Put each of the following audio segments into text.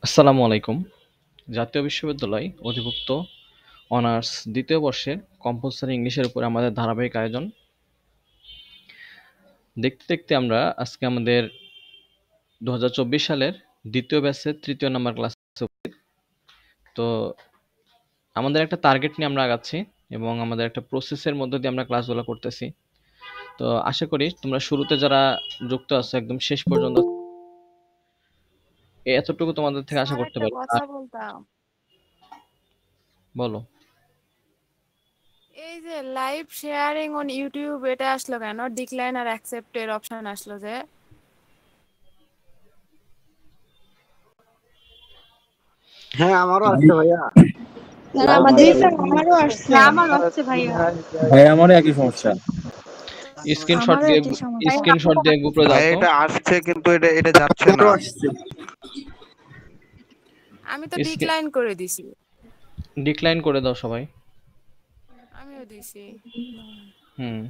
আসসালামু আলাইকুম। জাতীয় বিশ্ববিদ্যালয় অধিভুক্ত অনার্স দ্বিতীয় বর্ষের কম্পালসরি ইংলিশের উপর আমাদের ধারাবাহিক আয়োজন। দেখতে দেখতে আমরা আজকে আমাদের 2024 সালের দ্বিতীয় ব্যাচের তৃতীয় নাম্বার ক্লাস। তো আমাদের একটা টার্গেট নিয়ে আমরা আগাচ্ছি এবং আমাদের একটা প্রসেসের মধ্য দিয়ে আমরা ক্লাসগুলো করতেছি। তো আশা করি তোমরা শুরুতে যারা যুক্ত আছো একদম শেষ পর্যন্ত এতটুকু তোমাদের থেকে আশা স্যার করতে একটা পারি। কথা আর বলতাম। বলো। এই যে লাইভ শেয়ারিং অন ইউটিউব এটা আসলো কেন? ডিক্লাইন আর অ্যাকসেপ্ট এর অপশন আসলো যে? হ্যাঁ আমারও আসছে ভাইয়া। জি স্যার, আমারও আসছে। আমার আসছে ভাইয়া। ভাই আমারও একই সমস্যা। স্ক্রিনশট আমারও দিয়ে একই সমস্যা। স্ক্রিনশট দিয়ে গ্রুপে দাও ভাই তো। এটা আসছে কিন্তু এটা যাচ্ছে না। আমারও আসছে। আমি তো ডিক্লাইন করে দিছি। ডিক্লাইন করে দাও সবাই। আমিও দিছি। হুম।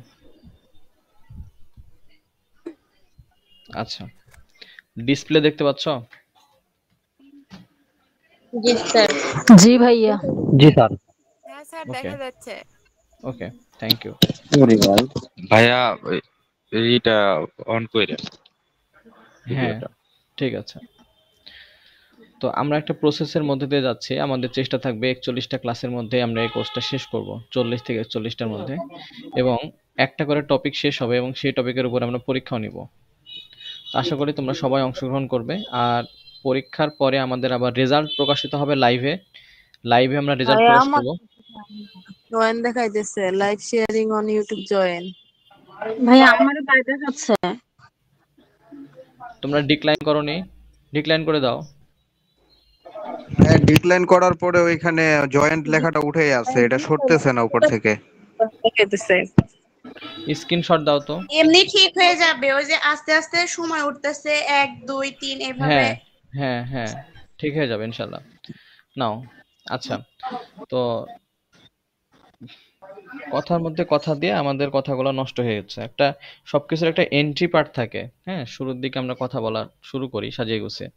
আচ্ছা, ডিসপ্লে দেখতে পাচ্ছ? জি স্যার। জি ভাইয়া। জি স্যার। হ্যাঁ স্যার, ওকে দেখা যাচ্ছে। ওকে, থ্যাংক ইউ। ওরে ভাই ভাইয়া এইটা অন কইরা হ্যাঁ, ভিডিওটা। ঠিক আছে। তো আমরা একটা প্রসেসের মধ্যে দিয়ে যাচ্ছি। আমাদের চেষ্টা থাকবে 41টা ক্লাসের মধ্যে আমরা এই কোর্সটা শেষ করব, 40 থেকে 41টার মধ্যে, এবং একটা করে টপিক শেষ হবে এবং সেই টপিকের উপর আমরা পরীক্ষাও নিব। আশা করি তোমরা সবাই অংশগ্রহণ করবে। আর পরীক্ষার পরে আমাদের আবার রেজাল্ট প্রকাশিত হবে লাইভে। লাইভে আমরা রেজাল্ট ভাইয়া প্রকাশ আমার করব। জয়েন দেখাইতেছে, live sharing on YouTube join. ভাইয়া আমারও তাই দেখাচ্ছে। তোমরা ডিক্লাইন করোনি? ডিক্লাইন করে দাও। হ্যাঁ ডিক্লাইন করার পরে ওইখানে জয়েন্ট লেখাটা উঠেই আছে, এটা সরতেছে না উপর থেকে। দেখাইতেছে। স্ক্রিনশট দাও তো। এমনি ঠিক হয়ে যাবে, ওই যে আস্তে আস্তে সময় উঠতেছে 1 2 3 এভাবে। হ্যাঁ হ্যাঁ হ্যাঁ, ঠিক হয়ে যাবে ইনশাল্লাহ। নাও। আচ্ছা, তো কথার মধ্যে কথা দিয়ে আমাদের কথাগুলো নষ্ট হয়ে যাচ্ছে। একটা সবকিছুর একটা এন্ট্রি পার্ট থাকে, হ্যাঁ? শুরুর দিকে আমরা কথা বলা শুরু করি সাজিয়ে গুছিয়ে।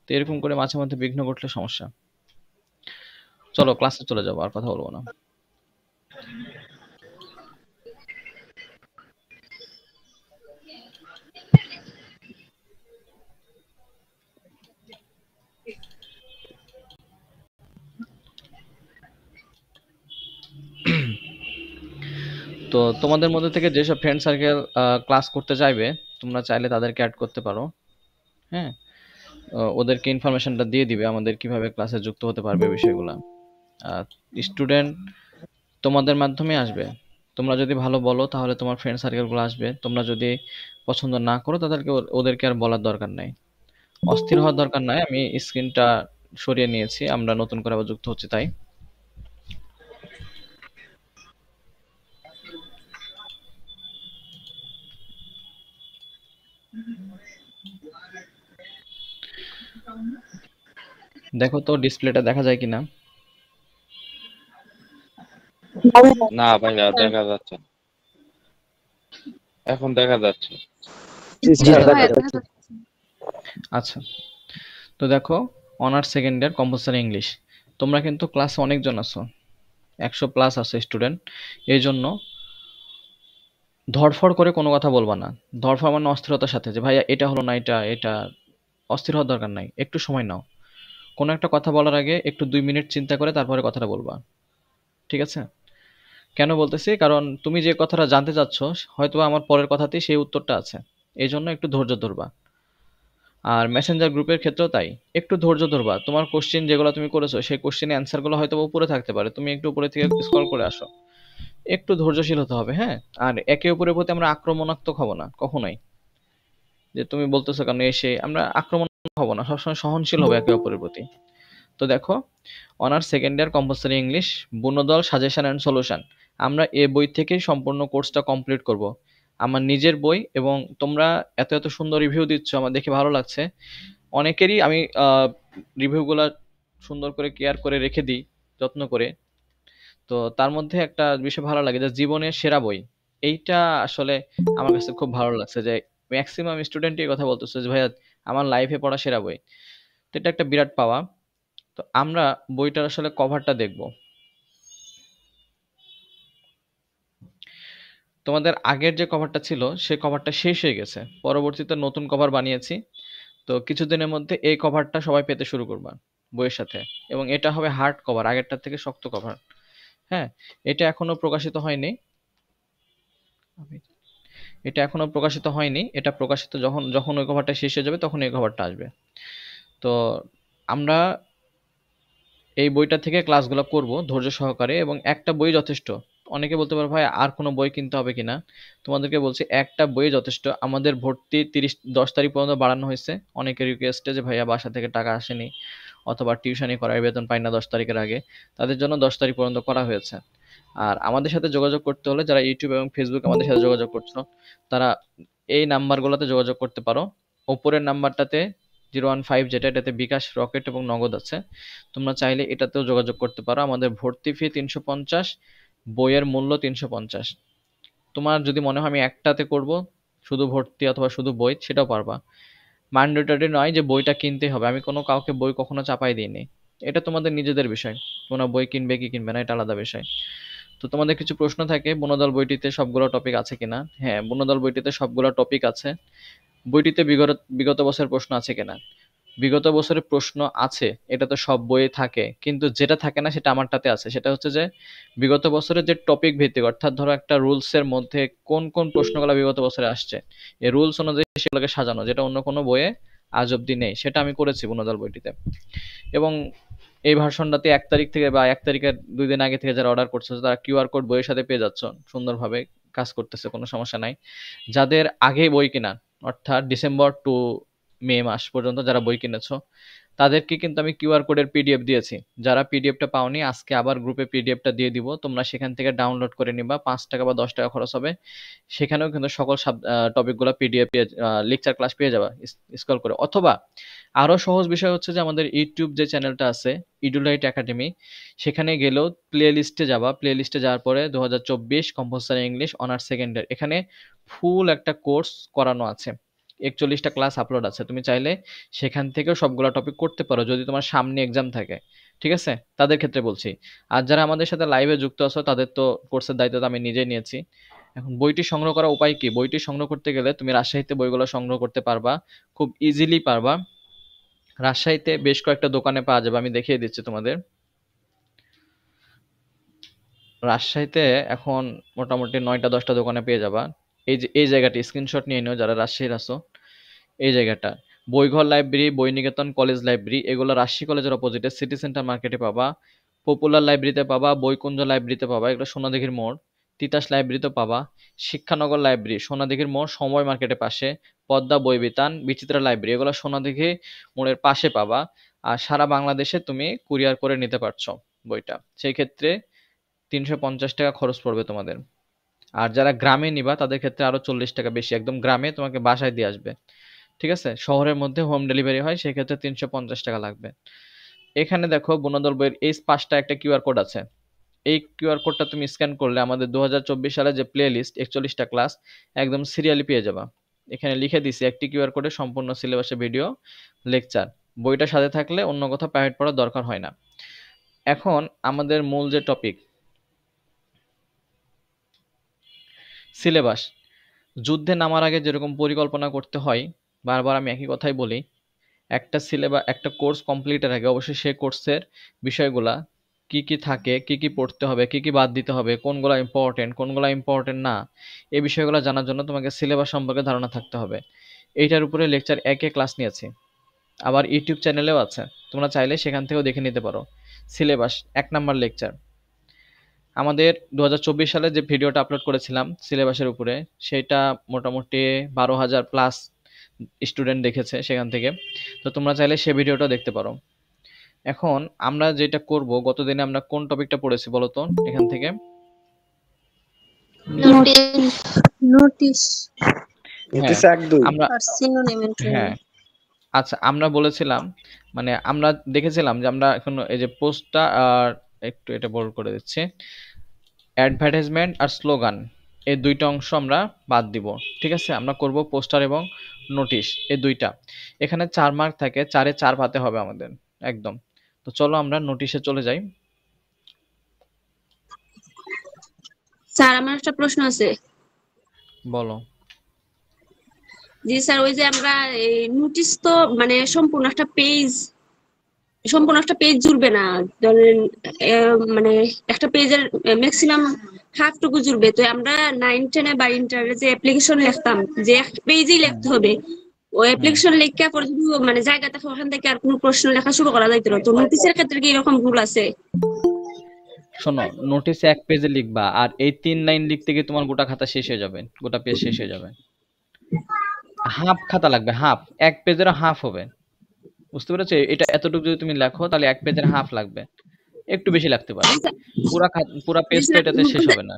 তো এরকম করে মাঝে মধ্যে বিঘ্ন ঘটলে সমস্যা। চলো ক্লাসে চলে যাবো, আর কথা বলবো না। তো তোমাদের মধ্যে থেকে যেসব ফ্রেন্ড সার্কেল ক্লাস করতে চাইবে, তোমরা চাইলে তাদেরকে অ্যাড করতে পারো। হ্যাঁ, ওদেরকে ইনফরমেশনটা দিয়ে দিবে আমাদের কিভাবে ক্লাসে যুক্ত হতে পারবে বিষয়গুলা। স্টুডেন্ট তোমাদের মাধ্যমে আসবে। তোমরা যদি ভালো বলো তাহলে তোমার ফ্রেন্ড সার্কেলগুলো আসবে। তোমরা যদি পছন্দ না করো তাদেরকে ওদেরকে আর বলার দরকার নাই। অস্থির হওয়ার দরকার নাই। আমি স্ক্রিনটা সরিয়ে নিয়েছি, আমরা নতুন করে আবার যুক্ত হচ্ছি তাই। দেখো তো ডিসপ্লেটা দেখা যায় কিনা। না ভাইয়া দেখা যাচ্ছে না। এখন দেখা যাচ্ছে। জি জি স্যার। ভাইয়া দাদা। দেখা যাচ্ছে। আচ্ছা, তো দেখো, অনার্স সেকেন্ড ইয়ার কম্পালসারি ইংলিশ। তোমরা কিন্তু ক্লাসে অনেকজন আছো, 100+ আছে স্টুডেন্ট। এই জন্য ধড়ফড় করে কোনো কথা বলবা না। ধড়ফড় মানে অস্থিরতার সাথে, যে ভাইয়া এটা হলো না, এটা এটা অস্থির হওয়ার দরকার নাই। একটু সময় নাও। কোনো একটা কথা বলার আগে একটু 2 মিনিট চিন্তা করে তারপরে কথাটা বলবা। ঠিক আছে? কেন বলতেছি, কারণ তুমি যে কথাটা জানতে চাচ্ছ হয়তো আমার পরের কথাতেই সেই উত্তরটা আছে। এই জন্য একটু ধৈর্য ধরবা। আর মেসেঞ্জার গ্রুপের ক্ষেত্রেও তাই। একটু ধৈর্য ধরবা। তোমার কোশ্চেন যেগুলো তুমি করেছো সেই কোশ্চেনের অ্যান্সারগুলো হয়তো উপরে থাকতে পারে, তুমি একটু উপরে থেকে স্ক্রল করে আসো। একটু ধৈর্যশীল হতে হবে, হ্যাঁ? আর একে অপরের প্রতি আমরা আক্রমণাত্মক হব না কখনোই। যে তুমি বলতেছো কেন এসে, আমরা আক্রমণ হব না, সবসময় সহনশীল হবে একে অপরের প্রতি। তো দেখো, honours second year compulsory English, বুনদল সাজেশন অ্যান্ড সলিউশন। আমরা এ বই থেকেই সম্পূর্ণ কোর্সটা কমপ্লিট করব। আমার নিজের বই, এবং তোমরা এত এত সুন্দর রিভিউ দিচ্ছ, আমার দেখে ভালো লাগছে। অনেকেরই আমি রিভিউগুলা সুন্দর করে কেয়ার করে রেখে দিই, যত্ন করে। তো তার মধ্যে একটা বিষয় ভালো লাগে, যে জীবনের সেরা বই। এইটা আসলে আমার কাছে খুব ভালো লাগছে, যে ম্যাক্সিমাম স্টুডেন্টই কথা বলতেছে যে ভাইয়া আমার লাইফে পড়া সেরা বই। তো এটা একটা বিরাট পাওয়া। তো আমরা বইটার আসলে কভারটা দেখব। তোমাদের আগের যে কভারটা ছিল সেই কভারটা শেষ হয়ে গেছে, পরবর্তীতে নতুন কভার বানিয়েছি। তো কিছুদিনের মধ্যে এই কভারটা সবাই পেতে শুরু করবা বইয়ের সাথে, এবং এটা হবে হার্ড কভার, আগেরটার থেকে শক্ত কভার। হ্যাঁ, এটা এখনো প্রকাশিত হয়নি, এটা প্রকাশিত যখন যখন ওই কভারটা শেষ হয়ে যাবে তখন এই কভারটা আসবে। তো আমরা এই বইটা থেকে ক্লাসগুলো করব ধৈর্য সহকারে, এবং একটা বই যথেষ্ট। অনেকে বলতে পারো ভাই আর কোনো বই কিনতে হবে কিনা, তোমাদেরকে বলছি একটা বই যথেষ্ট। আমাদের ভর্তি 10 তারিখ পর্যন্ত বাড়ানো হয়েছে, অনেকের রিকোয়েস্টে যে ভাইয়া বাসা থেকে টাকা আসেনি অথবা টিউশনি করার বেতন পাই না 10 তারিখের আগে, তাদের জন্য 10 তারিখ পর্যন্ত করা হয়েছে। আর আমাদের সাথে যোগাযোগ করতে হলে যারা ইউটিউব এবং ফেসবুক আমাদের সাথে যোগাযোগ করছো, তারা এই নাম্বারগুলোতে যোগাযোগ করতে পারো। ওপরের নাম্বারটাতে 015 যেটা, এটাতে বিকাশ, রকেট এবং নগদ আছে। তোমরা চাইলে এটাতেও যোগাযোগ করতে পারো। আমাদের ভর্তি ফি 350, বইয়ের মূল্য 350। তোমার যদি মনে হয় আমি একটাতে করব, শুধু ভর্তি অথবা শুধু বই, সেটাও পারবা। ম্যান্ডেটরি নয় যে বইটা কিনতেই হবে, আমি কোনো কাউকে বই কখনো চাপাই দিইনি। এটা তোমাদের নিজেদের বিষয়, তোমরা বই কিনবে কি কিনবে না এটা আলাদা বিষয়। তো তোমাদের কিছু প্রশ্ন থাকে বনদল বইটিতে সবগুলো টপিক আছে কিনা। হ্যাঁ, বনদল বইটিতে সবগুলো টপিক আছে। বইটিতে বিগত বিগত বছরের প্রশ্ন আছে কিনা, বিগত বছরের প্রশ্ন আছে, এটা তো সব বইয়ে থাকে, কিন্তু যেটা থাকে না সেটা আমারটাতে আছে। সেটা হচ্ছে যে বিগত বছরের যে টপিক ভিত্তিক, অর্থাৎ ধরো একটা রুলস এর মধ্যে কোন কোন প্রশ্নগুলো বিগত বছরে আসছে, এই রুলস অনুযায়ী সেগুলোকে সাজানো, যেটা অন্য কোনো বইয়ে আজ অব্দি নেই, সেটা আমি করেছি বনদল বইটিতে। এবং এই ভার্সনটাতে 1 তারিখ থেকে বা 1 তারিখের 2 দিন আগে থেকে যারা অর্ডার করছো, তারা কিউআর কোড বইয়ের সাথে পেয়ে যাচ্ছ, সুন্দরভাবে কাজ করতেছে, কোনো সমস্যা নাই। যাদের আগে বই কেনা, অর্থাৎ ডিসেম্বর টু মে মাস পর্যন্ত যারা বই কিনেছো, তাদেরকে কিন্তু আমি কিউআর কোডের পিডিএফ দিয়েছি। যারা পিডিএফটা পাওনি, আজকে আবার গ্রুপে পিডিএফটা দিয়ে দিব, তোমরা সেখান থেকে ডাউনলোড করে নিবা। 5 টাকা বা 10 টাকা খরচ হবে। সেখানেও কিন্তু সকল টপিকগুলো পিডিএফ লেকচার ক্লাস পেয়ে যাবা স্ক্রল করে। অথবা আরো সহজ বিষয় হচ্ছে যে আমাদের ইউটিউব যে চ্যানেলটা আছে, ইডুলাইট একাডেমি, সেখানে গেলেও প্লে লিস্টে যাবা। প্লে লিস্টে যাওয়ার পরে 2024 কম্পালসারি ইংলিশ অনার্স সেকেন্ড ইয়ার, এখানে ফুল একটা কোর্স করানো আছে, 41টা ক্লাস আপলোড আছে। তুমি চাইলে সেখান থেকেও সবগুলো টপিক করতে পারো যদি তোমার সামনে এক্সাম থাকে, ঠিক আছে? তাদের ক্ষেত্রে বলছি। আর যারা আমাদের সাথে লাইভে যুক্ত আছো, তাদের তো কোর্সের দায়িত্ব তো আমি নিজেই নিয়েছি। এখন বইটি সংগ্রহ করার উপায় কি? বইটি সংগ্রহ করতে গেলে তুমি রাজশাহীতে বইগুলো সংগ্রহ করতে পারবা, খুব ইজিলি পারবা। রাজশাহীতে বেশ কয়েকটা দোকানে পাওয়া যাবে, আমি দেখিয়ে দিচ্ছি তোমাদের। রাজশাহীতে এখন মোটামুটি 9টা-10টা দোকানে পেয়ে যাবা। এই যে এই জায়গাটি স্ক্রিনশট নিয়ে নিও যারা রাজশাহীর আছো। এই জায়গাটা বইঘর লাইব্রেরি, বইনিকেতন কলেজ লাইব্রেরি, এগুলো রাজশাহী কলেজের অপোজিটে সিটি সেন্টার মার্কেটে পাবা। পপুলার লাইব্রেরিতে পাবা, বইকুঞ্জ লাইব্রেরিতে পাবা, এগুলো সোনাদিঘির মোড়। তিতাস লাইব্রেরিতে পাবা, শিক্ষানগর লাইব্রেরি সোনাদিঘির মোড় সময় মার্কেটের পাশে, পদ্মা বই বিতান, বিচিত্রা লাইব্রেরি, এগুলো সোনাদিঘি মোড়ের পাশে পাবা। আর সারা বাংলাদেশে তুমি কুরিয়ার করে নিতে পারছো বইটা, সেই ক্ষেত্রে 350 টাকা খরচ পড়বে তোমাদের। আর যারা গ্রামে নিবা তাদের ক্ষেত্রে আরো 40 টাকা বেশি, একদম গ্রামে তোমাকে বাসায় দিয়ে আসবে, ঠিক আছে? শহরের মধ্যে হোম ডেলিভারি হয়, সেক্ষেত্রে 350 টাকা লাগবে। এখানে দেখো বনদল বইয়ের এই 5টা একটা কিউআর কোড আছে। এই কিউআর কোডটা তুমি স্ক্যান করলে আমাদের 2024 সালে যে প্লে লিস্ট 41টা ক্লাস একদম সিরিয়ালি পেয়ে যাবা। এখানে লিখে দিছি একটি কিউআর কোডে সম্পূর্ণ সিলেবাসে ভিডিও লেকচার। বইটা সাথে থাকলে অন্য কোথাও প্রাইভেট পড়ার দরকার হয় না। এখন আমাদের মূল যে টপিক, সিলেবাস। যুদ্ধে নামার আগে যেরকম পরিকল্পনা করতে হয়, বারবার আমি একই কথাই বলি, একটা সিলেবাস একটা কোর্স কমপ্লিটের আগে অবশ্যই সেই কোর্সের বিষয়গুলা কি কি থাকে, কি কি পড়তে হবে, কি কি বাদ দিতে হবে, কোনগুলা ইম্পর্টেন্ট না, এই বিষয়গুলো জানার জন্য তোমাকে সিলেবাস সম্পর্কে ধারণা থাকতে হবে। এইটার উপরে লেকচার 1-এ ক্লাস নিয়েছি, আবার ইউটিউব চ্যানেলেও আছে, তোমরা চাইলে সেখান থেকেও দেখে নিতে পারো। Syllabus 1 number lecture. আমাদের 2024 সালে যে ভিডিওটা আপলোড করেছিলাম সিলেবাসের উপরে, সেটা মোটামুটি 12,000 প্লাস স্টুডেন্ট দেখেছে সেখান থেকে। তো তোমরা চাইলে সে ভিডিওটা দেখতে পারো। এখন আমরা যেটা করব, গতদিনে আমরা কোন টপিকটা পড়েছি বলো তো এখান থেকে? নোটিশ নোটিশ 1-2 আমরা আর সিনোনিম হ্যাঁ, আচ্ছা, আমরা বলেছিলাম, মানে আমরা দেখেছিলাম যে আমরা এখন এই যে পোস্টটা আর একটু এটা বোল্ড করে দিচ্ছি, অ্যাডভার্টাইজমেন্ট আর স্লোগান, এই দুইটা অংশ আমরা বাদ দিব। ঠিক আছে, আমরা করব পোস্টার এবং নোটিশ, এই দুইটা। এখানে 4 মার্ক থাকে, 4-এ 4 পাতে হবে আমাদের একদম। তো চলো আমরা নোটিশে চলে যাই। স্যার আমার একটা প্রশ্ন আছে। বলো। জি স্যার, ওই যে আমরা এই নোটিশ তো মানে সম্পূর্ণ একটা পেজ জুড়বে না, ধরেন মানে একটা পেজের ম্যাক্সিমাম হাফটুকু জুড়বে। তো আমরা 9-10 বা ইন্টারে যে অ্যাপ্লিকেশন লিখতাম, যে এক পেজেই লিখতে হবে, ওই অ্যাপ্লিকেশন লেখা পরে যদি মানে জায়গা থাকে ওখান থেকে আর কোনো প্রশ্ন লেখা শুরু করা যাইতো না। তো নোটিশের ক্ষেত্রে কি এরকম রুল আছে? শোনো, নোটিশে 1 পেজে লিখবা, আর এই 3 লাইন লিখতে গিয়ে তোমার গোটা খাতা শেষ হয়ে যাবে, গোটা পেজ শেষ হয়ে যাবে। হাফ খাতা লাগবে, হাফ, 1 পেজের হাফ হবে। বুঝতে পেরেছো? এটা এতটুকু যদি তুমি লেখো তাহলে 1 পেজের হাফ লাগবে, একটু বেশি লাগতে পারে। পুরা পেজ তো এটাতে শেষ হবে না।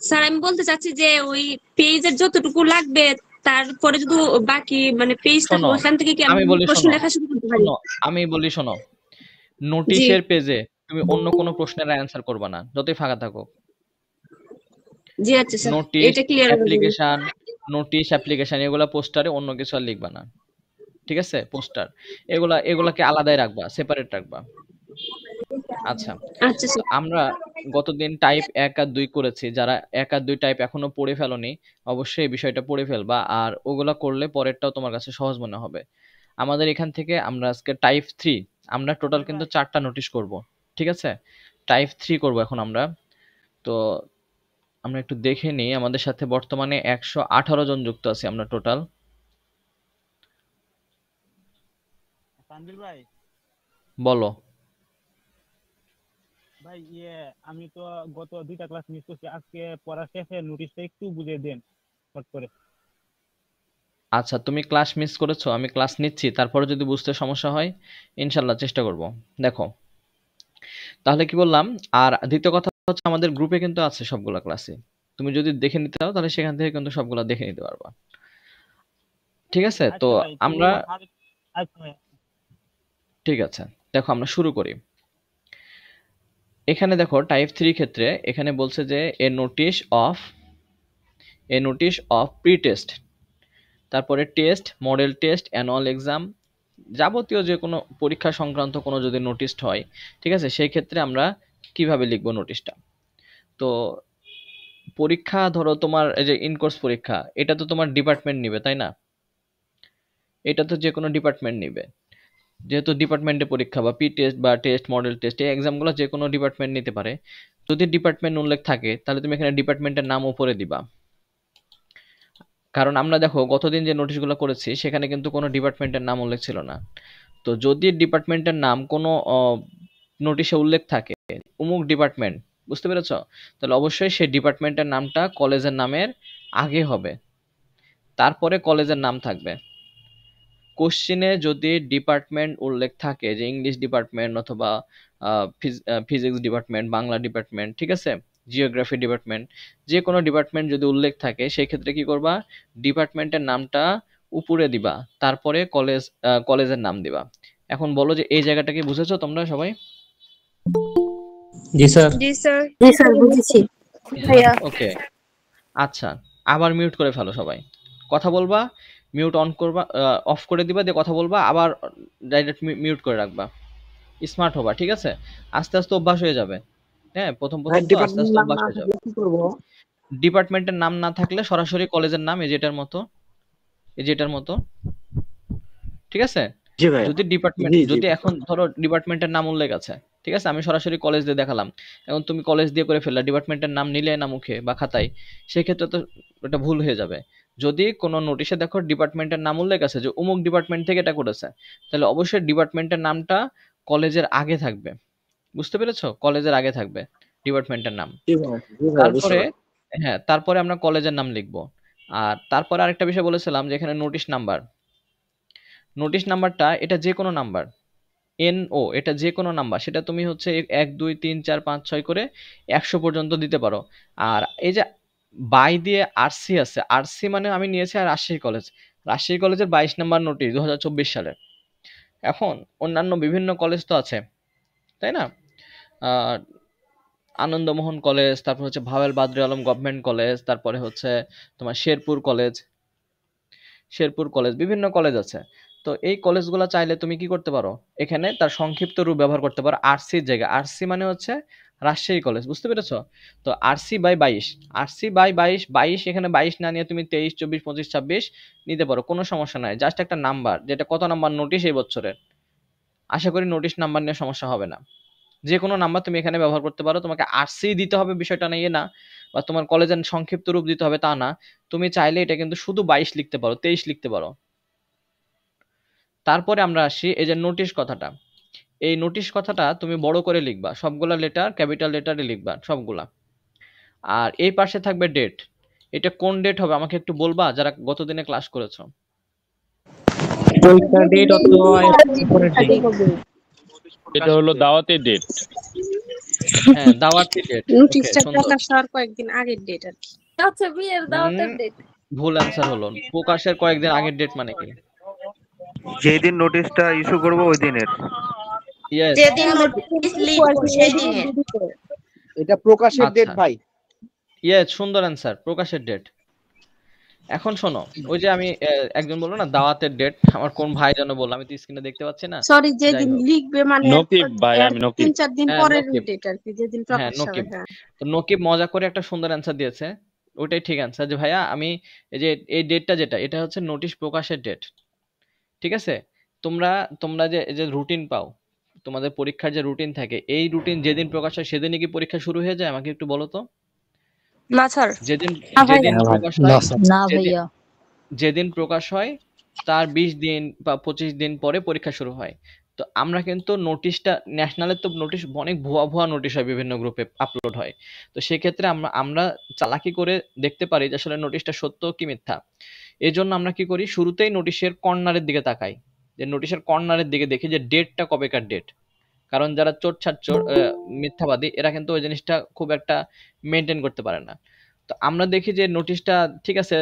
স্যার আমি বলতে চাচ্ছি যে ওই পেজের যতটুকু লাগবে তারপরে যদি বাকি মানে পেজ থাকে শোনো, ওখান থেকে কি আমি আমরা বলি প্রশ্ন শোনো, লেখা শুরু করতে পারি? আমি বলি শোনো, জি নোটিশের পেজে তুমি অন্য কোনো প্রশ্নের অ্যান্সার করবা না, যতই ফাঁকা থাকুক। জি আচ্ছা স্যার, নোটিশ, এটা ক্লিয়ার হলো। অ্যাপ্লিকেশন এগুলা পোস্টারে, অন্য কিছু আর লিখবা না। ঠিক আছে? পোস্টার এগুলাকে আলাদাই রাখবা, সেপারেট রাখবা। আচ্ছা, আচ্ছা তো স্যার। আমরা গতদিন টাইপ 1 আর 2 করেছি। যারা 1 আর 2 টাইপ এখনো পড়ে ফেলোনি, অবশ্যই এই বিষয়টা পড়ে ফেলবা, আর ওগুলা করলে পরেরটাও তোমার কাছে সহজ মনে হবে। আমাদের এখান থেকে আমরা আজকে টাইপ 3, আমরা টোটাল কিন্তু 4টা নোটিশ করব। ঠিক আছে? টাইপ 3 করব এখন আমরা। তো আমরা একটু দেখে নিই, আমাদের সাথে বর্তমানে 118 জন যুক্ত আছি আমরা টোটাল। তানভীর ভাই, বলো। ভাই আমি তো গত 2টা ক্লাস মিস করছি, আজকে পড়া শেষে নোটিশটা একটু বুঝিয়ে দেন শর্ট করে। আচ্ছা, তুমি ক্লাস মিস করেছো, আমি ক্লাস নিচ্ছি, তারপরে যদি বুঝতে সমস্যা হয় ইনশাল্লাহ চেষ্টা করব। দেখো, তাহলে কি বললাম, আর দ্বিতীয় কথা হচ্ছে আমাদের গ্রুপে কিন্তু আছে সবগুলা ক্লাসই। তুমি যদি দেখে নিতে চাও তাহলে সেখান থেকে কিন্তু সবগুলা দেখে নিতে পারবা। ঠিক আছে? তো আচ্ছা ভাই, তো আমরা, আচ্ছা ভাই। ঠিক আছে, দেখো আমরা শুরু করি। এখানে দেখো টাইপ 3 ক্ষেত্রে এখানে বলছে যে এ নোটিশ অফ প্রি টেস্ট, তারপরে test, model test, annual exam, যাবতীয় যে কোনো পরীক্ষা সংক্রান্ত কোনো যদি নোটিশ হয়, ঠিক আছে, সেই ক্ষেত্রে আমরা কিভাবে লিখবো নোটিশটা। তো পরীক্ষা ধরো তোমার এই যে ইনকোর্স পরীক্ষা, এটা তো তোমার ডিপার্টমেন্ট নিবে, তাই না? এটা তো যে কোনো ডিপার্টমেন্ট নিবে, যেহেতু ডিপার্টমেন্টে পরীক্ষা, বা পি টেস্ট বা টেস্ট, মডেল টেস্ট, এই এক্সামগুলো যে কোনো ডিপার্টমেন্ট নিতে পারে। যদি ডিপার্টমেন্ট উল্লেখ থাকে তাহলে তুমি এখানে ডিপার্টমেন্টের নাম উপরে দিবা। কারণ আমরা দেখো গতদিন যে নোটিশগুলো করেছি সেখানে কিন্তু কোনো ডিপার্টমেন্টের নাম উল্লেখ ছিল না। তো যদি ডিপার্টমেন্টের নাম কোনো নোটিশে উল্লেখ থাকে, অমুক ডিপার্টমেন্ট, বুঝতে পেরেছো, তাহলে অবশ্যই সেই ডিপার্টমেন্টের নামটা কলেজের নামের আগে হবে, তারপরে কলেজের নাম থাকবে। কোশ্চিনে যদি ডিপার্টমেন্ট উল্লেখ থাকে, যে ইংলিশ ডিপার্টমেন্ট অথবা ফিজিক্স ডিপার্টমেন্ট, বাংলা ডিপার্টমেন্ট, ঠিক আছে, জিওগ্রাফি ডিপার্টমেন্ট, যে কোনো ডিপার্টমেন্ট যদি উল্লেখ থাকে সেই ক্ষেত্রে কি করবা, ডিপার্টমেন্টের নামটা উপরে দিবা, তারপরে কলেজের নাম দিবা। এখন বলো যে এই জায়গাটা কি বুঝেছো তোমরা সবাই? জি স্যার। জি স্যার। জি স্যার, বুঝেছি। ভাইয়া ওকে, আচ্ছা, আবার মিউট করে ফেলো সবাই। কথা বলবা, মিউট অন করবা, অফ করে দিবা, দিয়ে কথা বলবা, আবার ডাইরেক্ট মিউট করে রাখবা। স্মার্ট হবা, ঠিক আছে? আস্তে আস্তে অভ্যাস হয়ে যাবে। হ্যাঁ, প্রথম ভাই তো আস্তে ডিপার্টমেন্ট আস্তে নাম অভ্যাস না হয়ে যাবে। থাকলে কি করবো? ডিপার্টমেন্টের নাম না থাকলে সরাসরি কলেজের নাম, এই যেটার মতো, এই যেটার মতো, ঠিক আছে? জি ভাই। জি যদি এখন ধরো ডিপার্টমেন্টের নাম উল্লেখ আছে, ঠিক আছে, আমি সরাসরি কলেজ দিয়ে দেখালাম, এখন তুমি কলেজ দিয়ে করে ফেললা, ডিপার্টমেন্টের নাম নিলে না মুখে বা খাতায়, সেক্ষেত্রে তো এটা ভুল হয়ে যাবে। যদি কোনো নোটিশে দেখো ডিপার্টমেন্টের নাম উল্লেখ আছে যে অমুক ডিপার্টমেন্ট থেকে এটা করেছে, তাহলে অবশ্যই ডিপার্টমেন্টের নামটা কলেজের আগে থাকবে। বুঝতে পেরেছো? কলেজের আগে থাকবে ডিপার্টমেন্টের নাম। জি ভাই, বুঝতে তারপরে, পারছি। হ্যাঁ, তারপরে আমরা কলেজের নাম লিখবো। আর তারপরে আরেকটা বিষয় বলেছিলাম যে এখানে নোটিশ নাম্বারটা এটা যে কোনো নাম্বার, NO, এটা যে কোনো নাম্বার, সেটা তুমি হচ্ছে 1 2 3 4 5 6 করে 100 পর্যন্ত দিতে পারো। আর এই যে বাই দিয়ে আরসি আছে, আরসি মানে আমি নিয়েছি আর রাজশাহী কলেজের 22 নাম্বার নোটিশ 2024 সালের। এখন অন্যান্য বিভিন্ন কলেজ তো আছে, তাই না? আনন্দমোহন কলেজ, তারপর হচ্ছে ভাওয়াল বাদরি আলম গভর্নমেন্ট কলেজ, তারপরে হচ্ছে তোমার শেরপুর কলেজ, বিভিন্ন কলেজ আছে। তো এই কলেজগুলো চাইলে তুমি কি করতে পারো, এখানে তার সংক্ষিপ্ত রূপ ব্যবহার করতে পারো আরসির জায়গায়। আরসি মানে হচ্ছে রাজশাহী কলেজ, বুঝতে পেরেছো? তো আরসি/22 এখানে 22 না নিয়ে তুমি 23, 24, 25, 26 নিতে পারো, কোনো সমস্যা নাই। জাস্ট একটা নাম্বার, যেটা কত নাম্বার নোটিশ এই বছরের। আশা করি নোটিশ নাম্বার নিয়ে সমস্যা হবে না। যে কোনো নাম্বার তুমি এখানে ব্যবহার করতে পারো। তোমাকে আরসি দিতে হবে বিষয়টা না, না, বা তোমার কলেজের সংক্ষিপ্ত রূপ দিতে হবে তা না। তুমি চাইলে এটা কিন্তু শুধু 22 লিখতে পারো, 23 লিখতে পারো। তারপরে আমরা আসি এই যে নোটিশ কথাটা। এই নোটিশ কথাটা তুমি বড় করে লিখবা, সবগুলা লেটার ক্যাপিটাল লেটারে লিখবা সবগুলা। আর এই পাশে থাকবে ডেট। এটা কোন ডেট হবে আমাকে একটু বলবা, যারা গতদিনে ক্লাস করেছো? পরীক্ষার ডেট অথবা পরের ডেট। এটা হলো দাওয়াতের ডেট। হ্যাঁ, দাওয়াতের ডেট। ওকে, নোটিশটা সুন্দর। প্রকাশ হওয়ার কয়েকদিন আগের ডেট আর কি। আচ্ছা বিয়ের দাওয়াতের ডেট। ভুল অ্যান্সার হলো। প্রকাশের কয়েকদিন আগের ডেট মানে কি? যেই দিন নোটিশটা ইস্যু করবো ওই দিনের। ইয়েস, যেদিন নোটিশ লিখবো সেই দিনের। এটা প্রকাশের ডেট আচ্ছা, ভাই। ইয়েস, সুন্দর অ্যান্সার, প্রকাশের ডেট। এখন শোনো, ওই যে আমি একজন বললো না দাওয়াতের ডেট, আমার কোন ভাই যেন বললো, আমি তো স্ক্রিনে দেখতে পাচ্ছি না। সরি, যাই যেদিন হোক, লিখবে মানে নকিব ভাই, এর আমি নকিব। 3-4 দিন হ্যাঁ পরের নকিব, ডেট আর কি, যেদিন হ্যাঁ প্রকাশ হবে। নকিব। হ্যাঁ, তো নকিব মজা করে একটা সুন্দর অ্যান্সার দিয়েছে, ওইটাই ঠিক অ্যান্সার, যে ভাইয়া আমি এই যে এই ডেটটা যেটা, এটা হচ্ছে নোটিশ প্রকাশের ডেট। ঠিক আছে? তোমরা তোমরা যে এই যে রুটিন পাও, তোমাদের পরীক্ষার যে রুটিন থাকে, এই রুটিন যেদিন প্রকাশ হয় সেদিনই কি পরীক্ষা শুরু হয়ে যায়? আমাকে একটু বলো তো। না স্যার। যেদিন না ভাইয়া। যেদিন প্রকাশ হয়, না যেদিন ভাইয়া। যেদিন প্রকাশ হয় তার 20 দিন বা 25 দিন পরে পরীক্ষা শুরু হয়। তো আমরা কিন্তু নোটিশটা, ন্যাশনালের তো নোটিশ অনেক ভুয়া ভুয়া নোটিশ হয়, বিভিন্ন গ্রুপে আপলোড হয়। তো সেক্ষেত্রে আমরা আমরা চালাকি করে দেখতে পারি যে আসলে নোটিশটা সত্য কি মিথ্যা। এই জন্য আমরা কি করি, শুরুতেই নোটিশের কর্নারের দিকে তাকাই, যে নোটিশের কর্নারের দিকে দেখি যে ডেটটা কবেকার ডেট। কারণ যারা চোর ছাড় মিথ্যাবাদী, এরা কিন্তু ওই জিনিসটা খুব একটা মেনটেন করতে পারে না। তো আমরা দেখি যে নোটিশটা ঠিক আছে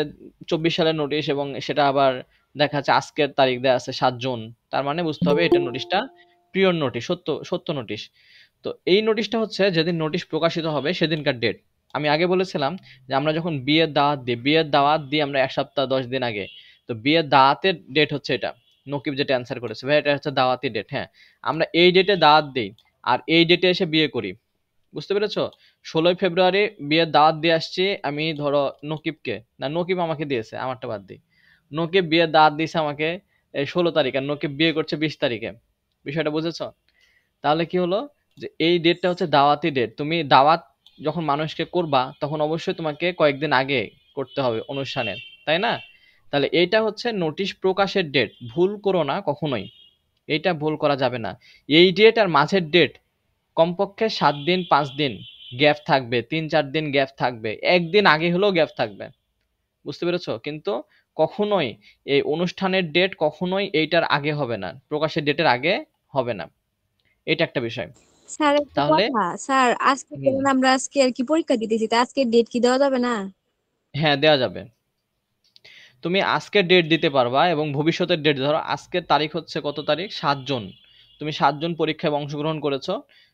24 সালের নোটিশ, এবং সেটা আবার দেখা যাচ্ছে আজকের তারিখ দেওয়া আছে 7 জুন, তার মানে বুঝতে হবে এটা নোটিশটা পিওর নোটিশ, সত্য সত্য নোটিশ। তো এই নোটিশটা হচ্ছে যেদিন নোটিশ প্রকাশিত হবে সেদিনকার ডেট। আমি আগে বলেছিলাম যে আমরা যখন বিয়ের দাওয়াত দিই আমরা 1 সপ্তাহ 10 দিন আগে। তো বিয়ের দাওয়াতের ডেট হচ্ছে এটা। নকিব যেটা অ্যান্সার করেছে ভাই, এটা হচ্ছে দাওয়াতি ডেট। হ্যাঁ, আমরা এই ডেটে দাওয়াত দিই আর এই ডেটে এসে বিয়ে করি, বুঝতে পেরেছো? 16ই ফেব্রুয়ারি বিয়ের দাওয়াত দিয়ে আসছি আমি, ধরো নকিবকে, না নকিব আমাকে দিয়েছে, আমারটা বাদ দিই। নকিব বিয়ের দাওয়াত দিয়েছে আমাকে 16 তারিখ, আর নকিব বিয়ে করছে 20 তারিখে। বিষয়টা বুঝেছো? তাহলে কি হলো, যে এই ডেটটা হচ্ছে দাওয়াতি ডেট। তুমি দাওয়াত যখন মানুষকে করবা তখন অবশ্যই তোমাকে কয়েকদিন আগে করতে হবে অনুষ্ঠানের, তাই না? তাহলে এইটা হচ্ছে নোটিশ প্রকাশের ডেট, ভুল করো না কখনোই, এইটা ভুল করা যাবে না। এই ডেট আর মাঝের ডেট কমপক্ষে 7 দিন 5 দিন গ্যাপ থাকবে, 3-4 দিন গ্যাপ থাকবে, একদিন আগে হলেও গ্যাপ থাকবে, বুঝতে পেরেছো? কিন্তু কখনোই এই অনুষ্ঠানের ডেট কখনোই এইটার আগে হবে না, প্রকাশের ডেটের আগে হবে না। এটা একটা বিষয়। স্যার একটা তাহলে কথা, স্যার আজকে ধরুন আমরা আজকে আর কি পরীক্ষা দিতেছি, তা আজকে ডেট কি দেওয়া যাবে না? হ্যাঁ, দেওয়া যাবে। তুমি আজকের ডেট দিতে পারবা এবং ভবিষ্যতের ডেট, ধরো আজকের তারিখ হচ্ছে কত তারিখ, 7 জুন, তুমি 7 জুন পরীক্ষায় অংশগ্রহণ করেছো,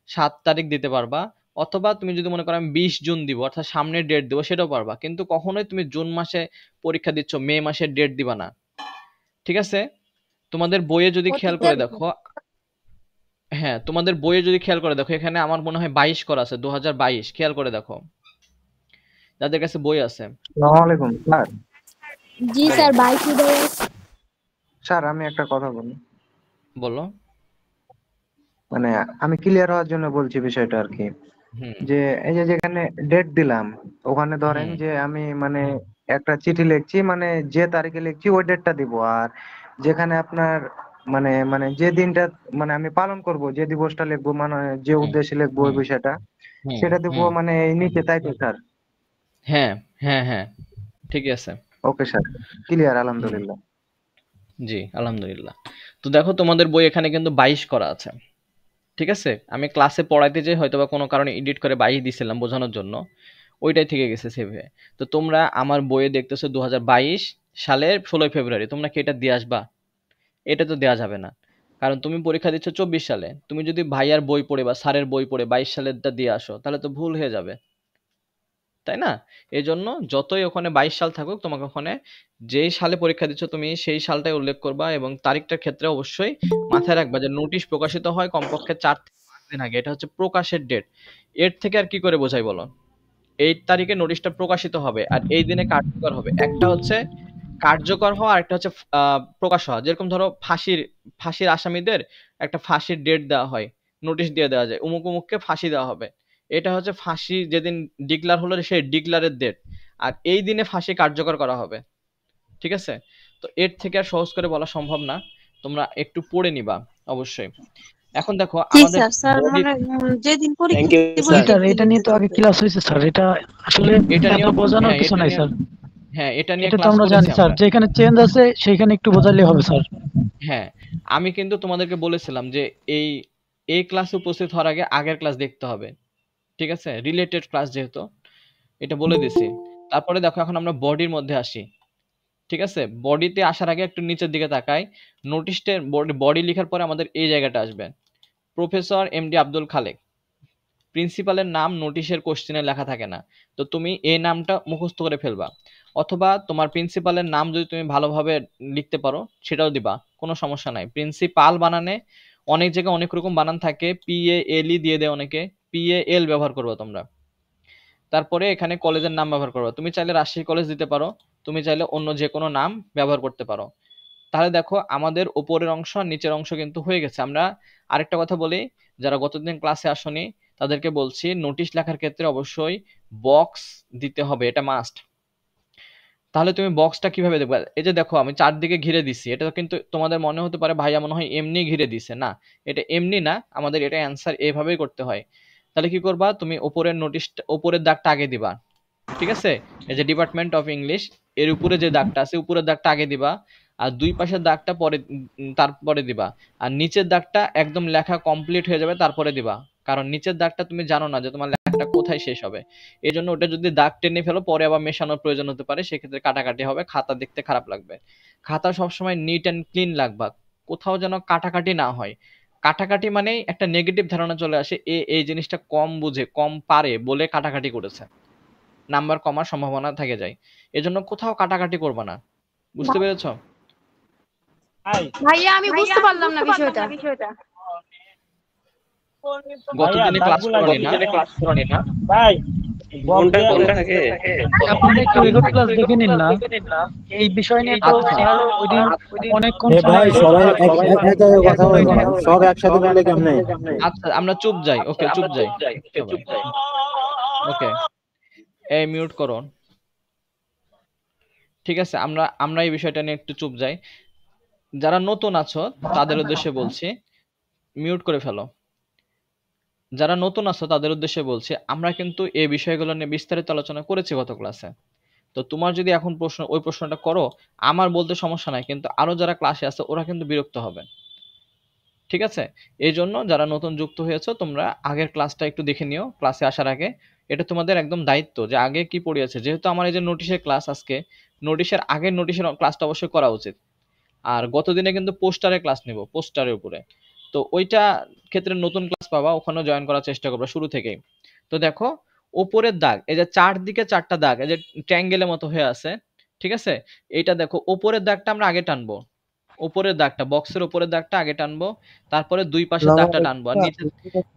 7 তারিখ দিতে পারবা। অথবা তুমি যদি মনে করো আমি 20 জুন দিব, অর্থাৎ সামনের ডেট দেবো, সেটাও পারবা। কিন্তু কখনোই তুমি জুন মাসে পরীক্ষা দিচ্ছ মে মাসের ডেট দিবা না, ঠিক আছে? তোমাদের বইয়ে যদি খেয়াল করে দেখো, হ্যাঁ তোমাদের বইয়ে যদি খেয়াল করে দেখো, এখানে আমার মনে হয় 22 করা আছে, 2022, খেয়াল করে দেখো যাদের কাছে বই আছে। আসসালামু আলাইকুম স্যার। জি স্যার, বাইক দেওয়া আছে। স্যার আমি একটা কথা বলি, বলো। মানে আমি ক্লিয়ার হওয়ার জন্য বলছি বিষয়টা আর কি, হুম যে এই যে যেখানে ডেট দিলাম ওখানে ধরেন হুম যে আমি মানে একটা চিঠি লিখছি, মানে যে তারিখে লিখছি ওই ডেটটা দিব, আর যেখানে আপনার মানে মানে যে দিনটা মানে আমি পালন করব, যে দিবসটা লিখবো, মানে যে হুম উদ্দেশ্যে লিখবো ওই হুম বিষয়টা হুম সেটা দিব হুম মানে এই নিচে, তাই তো স্যার? হ্যাঁ হ্যাঁ হ্যাঁ, ঠিকই আছে। ওকে স্যার, ক্লিয়ার, হুম, আলহামদুলিল্লাহ। জি আলহামদুলিল্লাহ। তো দেখো তোমাদের বই এখানে কিন্তু 22 করা আছে, ঠিক আছে? আমি ক্লাসে পড়াইতে যে হয়তো বা কোনো কারণে এডিট করে 22 দিছিলাম বোঝানোর জন্য, ওইটাই থেকে গেছে সেভে। তো তোমরা আমার বইয়ে দেখতেছো 2022 সালের 16ই ফেব্রুয়ারি, তোমরা কি এটা দিয়ে আসবা? এটা তো দেওয়া যাবে না, কারণ তুমি পরীক্ষা দিচ্ছ 24 সালে, তুমি যদি ভাইয়ার বই পড়ে বা স্যারের বই পড়ে 22 সালেরটা দিয়ে আসো তাহলে তো ভুল হয়ে যাবে, তাই না? এই জন্য যতই ওখানে 22 সাল থাকুক, তোমাকে ওখানে যেই সালে পরীক্ষা দিচ্ছ তুমি সেই সালটাই উল্লেখ করবা, এবং তারিখটার ক্ষেত্রে অবশ্যই মাথায় রাখবা যে নোটিশ প্রকাশিত হয় কমপক্ষে 4 থেকে 5 দিন আগে। এটা হচ্ছে প্রকাশের ডেট। এর থেকে আর কি করে বোঝাই বলো? এই তারিখে নোটিশটা প্রকাশিত হবে আর এই দিনে কার্যকর হবে। একটা হচ্ছে কার্যকর হওয়া, আর একটা হচ্ছে প্রকাশ হওয়া। যেরকম ধরো ফাঁসির আসামিদের একটা ফাঁসির ডেট দেওয়া হয়, নোটিশ দিয়ে দেওয়া যায় অমুক অমুককে ফাঁসি দেওয়া হবে। এটা হচ্ছে ফাঁসি যেদিন ডিক্লার হলো সেই ডিক্লারের ডেট, আর এই দিনে ফাঁসি কার্যকর করা হবে। ঠিক আছে? তো এর থেকে আর সহজ করে বলা সম্ভব না, তোমরা একটু পড়ে নিবা অবশ্যই। এখন দেখো জি আমাদের স্যার, স্যার body- মানে যেদিন পরীক্ষা থ্যাংক ইউ দিব স্যার। সেদিন এটা নিয়ে তো আগে ক্লাস হয়েছে স্যার, এটা আসলে এটা এত নিয়েও বোঝানোর হ্যাঁ কিছু এটা নাই নিয়ে স্যার। হ্যাঁ এটা নিয়ে এটা তো ক্লাস আমরা করেছি জানি স্যার, আমরা। যেখানে চেঞ্জ আছে সেখানে একটু বোঝাইলে হবে স্যার। হ্যাঁ, আমি কিন্তু তোমাদেরকে বলেছিলাম যে এই এই ক্লাসে উপস্থিত হওয়ার আগে আগের ক্লাস দেখতে হবে। ঠিক আছে? রিলেটেড ক্লাস যেহেতু, এটা বলে দিছি। তারপরে দেখো এখন আমরা বডির মধ্যে আসি। ঠিক আছে? বডিতে আসার আগে একটু নিচের দিকে তাকাই। নোটিশটার বডি লেখার পরে আমাদের এই জায়গাটা আসবে, প্রফেসর এমডি আব্দুল খালেক। প্রিন্সিপালের নাম নোটিশের কোশ্চেনে লেখা থাকে না, তো তুমি এই নামটা মুখস্থ করে ফেলবা, অথবা তোমার প্রিন্সিপালের নাম যদি তুমি ভালোভাবে লিখতে পারো সেটাও দিবা, কোনো সমস্যা নাই। প্রিন্সিপাল বানানে অনেক জায়গায় অনেক রকম বানান থাকে, PALE দিয়ে দেয় অনেকে, PAL ব্যবহার করবে তোমরা। তারপরে এখানে কলেজের নাম ব্যবহার করবে, তুমি চাইলে রাজশাহী কলেজ দিতে পারো, তুমি চাইলে অন্য যে কোনো নাম ব্যবহার করতে পারো। তাহলে দেখো আমাদের উপরের অংশ আর নিচের অংশ কিন্তু হয়ে গেছে। আমরা আরেকটা কথা বলি, যারা গতদিন ক্লাসে আসনি তাদেরকে বলছি, নোটিশ লেখার ক্ষেত্রে অবশ্যই বক্স দিতে হবে, এটা মাস্ট। তাহলে তুমি বক্সটা কিভাবে দেখবে? এই যে দেখো আমি চারদিকে ঘিরে দিছি, এটা কিন্তু তোমাদের মনে হতে পারে ভাইয়া মনে হয় এমনি ঘিরে দিছে, না এটা এমনি না, আমাদের এটা অ্যান্সার এভাবেই করতে হয়। তাহলে কি করবা, তুমি উপরের নোটিশটা উপরের দাগটা আগে দিবা। ঠিক আছে? এই যে ডিপার্টমেন্ট অফ ইংলিশ এর উপরে যে দাগটা আছে উপরের দাগটা আগে দিবা, আর দুই পাশের দাগটা পরে তারপরে দিবা, আর নিচের দাগটা একদম লেখা কমপ্লিট হয়ে যাবে তারপরে দিবা। কারণ নিচের দাগটা তুমি জানো না যে তোমার লেখাটা কোথায় শেষ হবে, এই জন্য ওটা যদি দাগ টেনে ফেলো পরে আবার মেশানোর প্রয়োজন হতে পারে, সেক্ষেত্রে কাটাকাটি হবে, খাতা দেখতে খারাপ লাগবে। খাতা সবসময় নিট অ্যান্ড ক্লিন লাগবে, কোথাও যেন কাটাকাটি না হয়। কাটাকাটি মানেই একটা নেগেটিভ ধারণা চলে আসে, এই জিনিসটা কম বুঝে কম পারে বলে কাটাকাটি করেছে, নাম্বার কমার সম্ভাবনা থেকে যায়। এজন্য কোথাও কাটাকাটি করবে না, বুঝতে পেরেছো? ভাইয়া আমি বুঝতে পারলাম না বিষয়টা। গতদিনে ক্লাস করনি না? ভাই মনটা কম থাকে। আপনারা একটু রেকর্ড ক্লাস দেখে নিন না, এই বিষয় নিয়ে তো স্যার ওইদিন অনেকক্ষণ ভাই সবাই এক জায়গায় কথা বলবো, সব একসাথে বললে কেমনে? আচ্ছা আমরা চুপ যাই, ওকে চুপ যাই, ওকে এই মিউট করো। ঠিক আছে, আমরা এই বিষয়টা নিয়ে একটু চুপ যাই। যারা নতুন আছো তাদের উদ্দেশ্যে বলছি, মিউট করে ফেলো। যারা নতুন আছো তাদের উদ্দেশ্যে বলছি, আমরা কিন্তু এই বিষয়গুলো নিয়ে বিস্তারিত আলোচনা করেছি গত ক্লাসে। তো তোমার যদি এখন ওই প্রশ্নটা করো, আমার বলতে সমস্যা নাই, কিন্তু আরো যারা ক্লাসে আছে ওরা কিন্তু বিরক্ত হবে। ঠিক আছে? এই জন্য যারা নতুন যুক্ত হয়েছো তোমরা আগের ক্লাসটা একটু দেখে নিও ক্লাসে আসার আগে, এটা তোমাদের একদম দায়িত্ব যে আগে কি পড়িয়েছে। যেহেতু আমার এই যে নোটিশের ক্লাস, আজকে নোটিশের আগের নোটিশের ক্লাসটা অবশ্যই করা উচিত। আর গতদিনে কিন্তু পোস্টারের ক্লাস নেব, পোস্টারের উপরে, তো ওইটা ক্ষেত্রে নতুন ক্লাস পাবা, ওখানেও জয়েন করার চেষ্টা করবে শুরু থেকেই। তো দেখো ওপরের দাগ, এই যে চারদিকে চারটা দাগ, এই যে ট্রায়াঙ্গেলের মতো হয়ে আছে, ঠিক আছে? এইটা দেখো ওপরের দাগটা আমরা আগে টানবো, উপরের দাগটা বক্সের উপরের দাগটা আগে টানবো, তারপরে দুই পাশের দাগটা টানবো, আর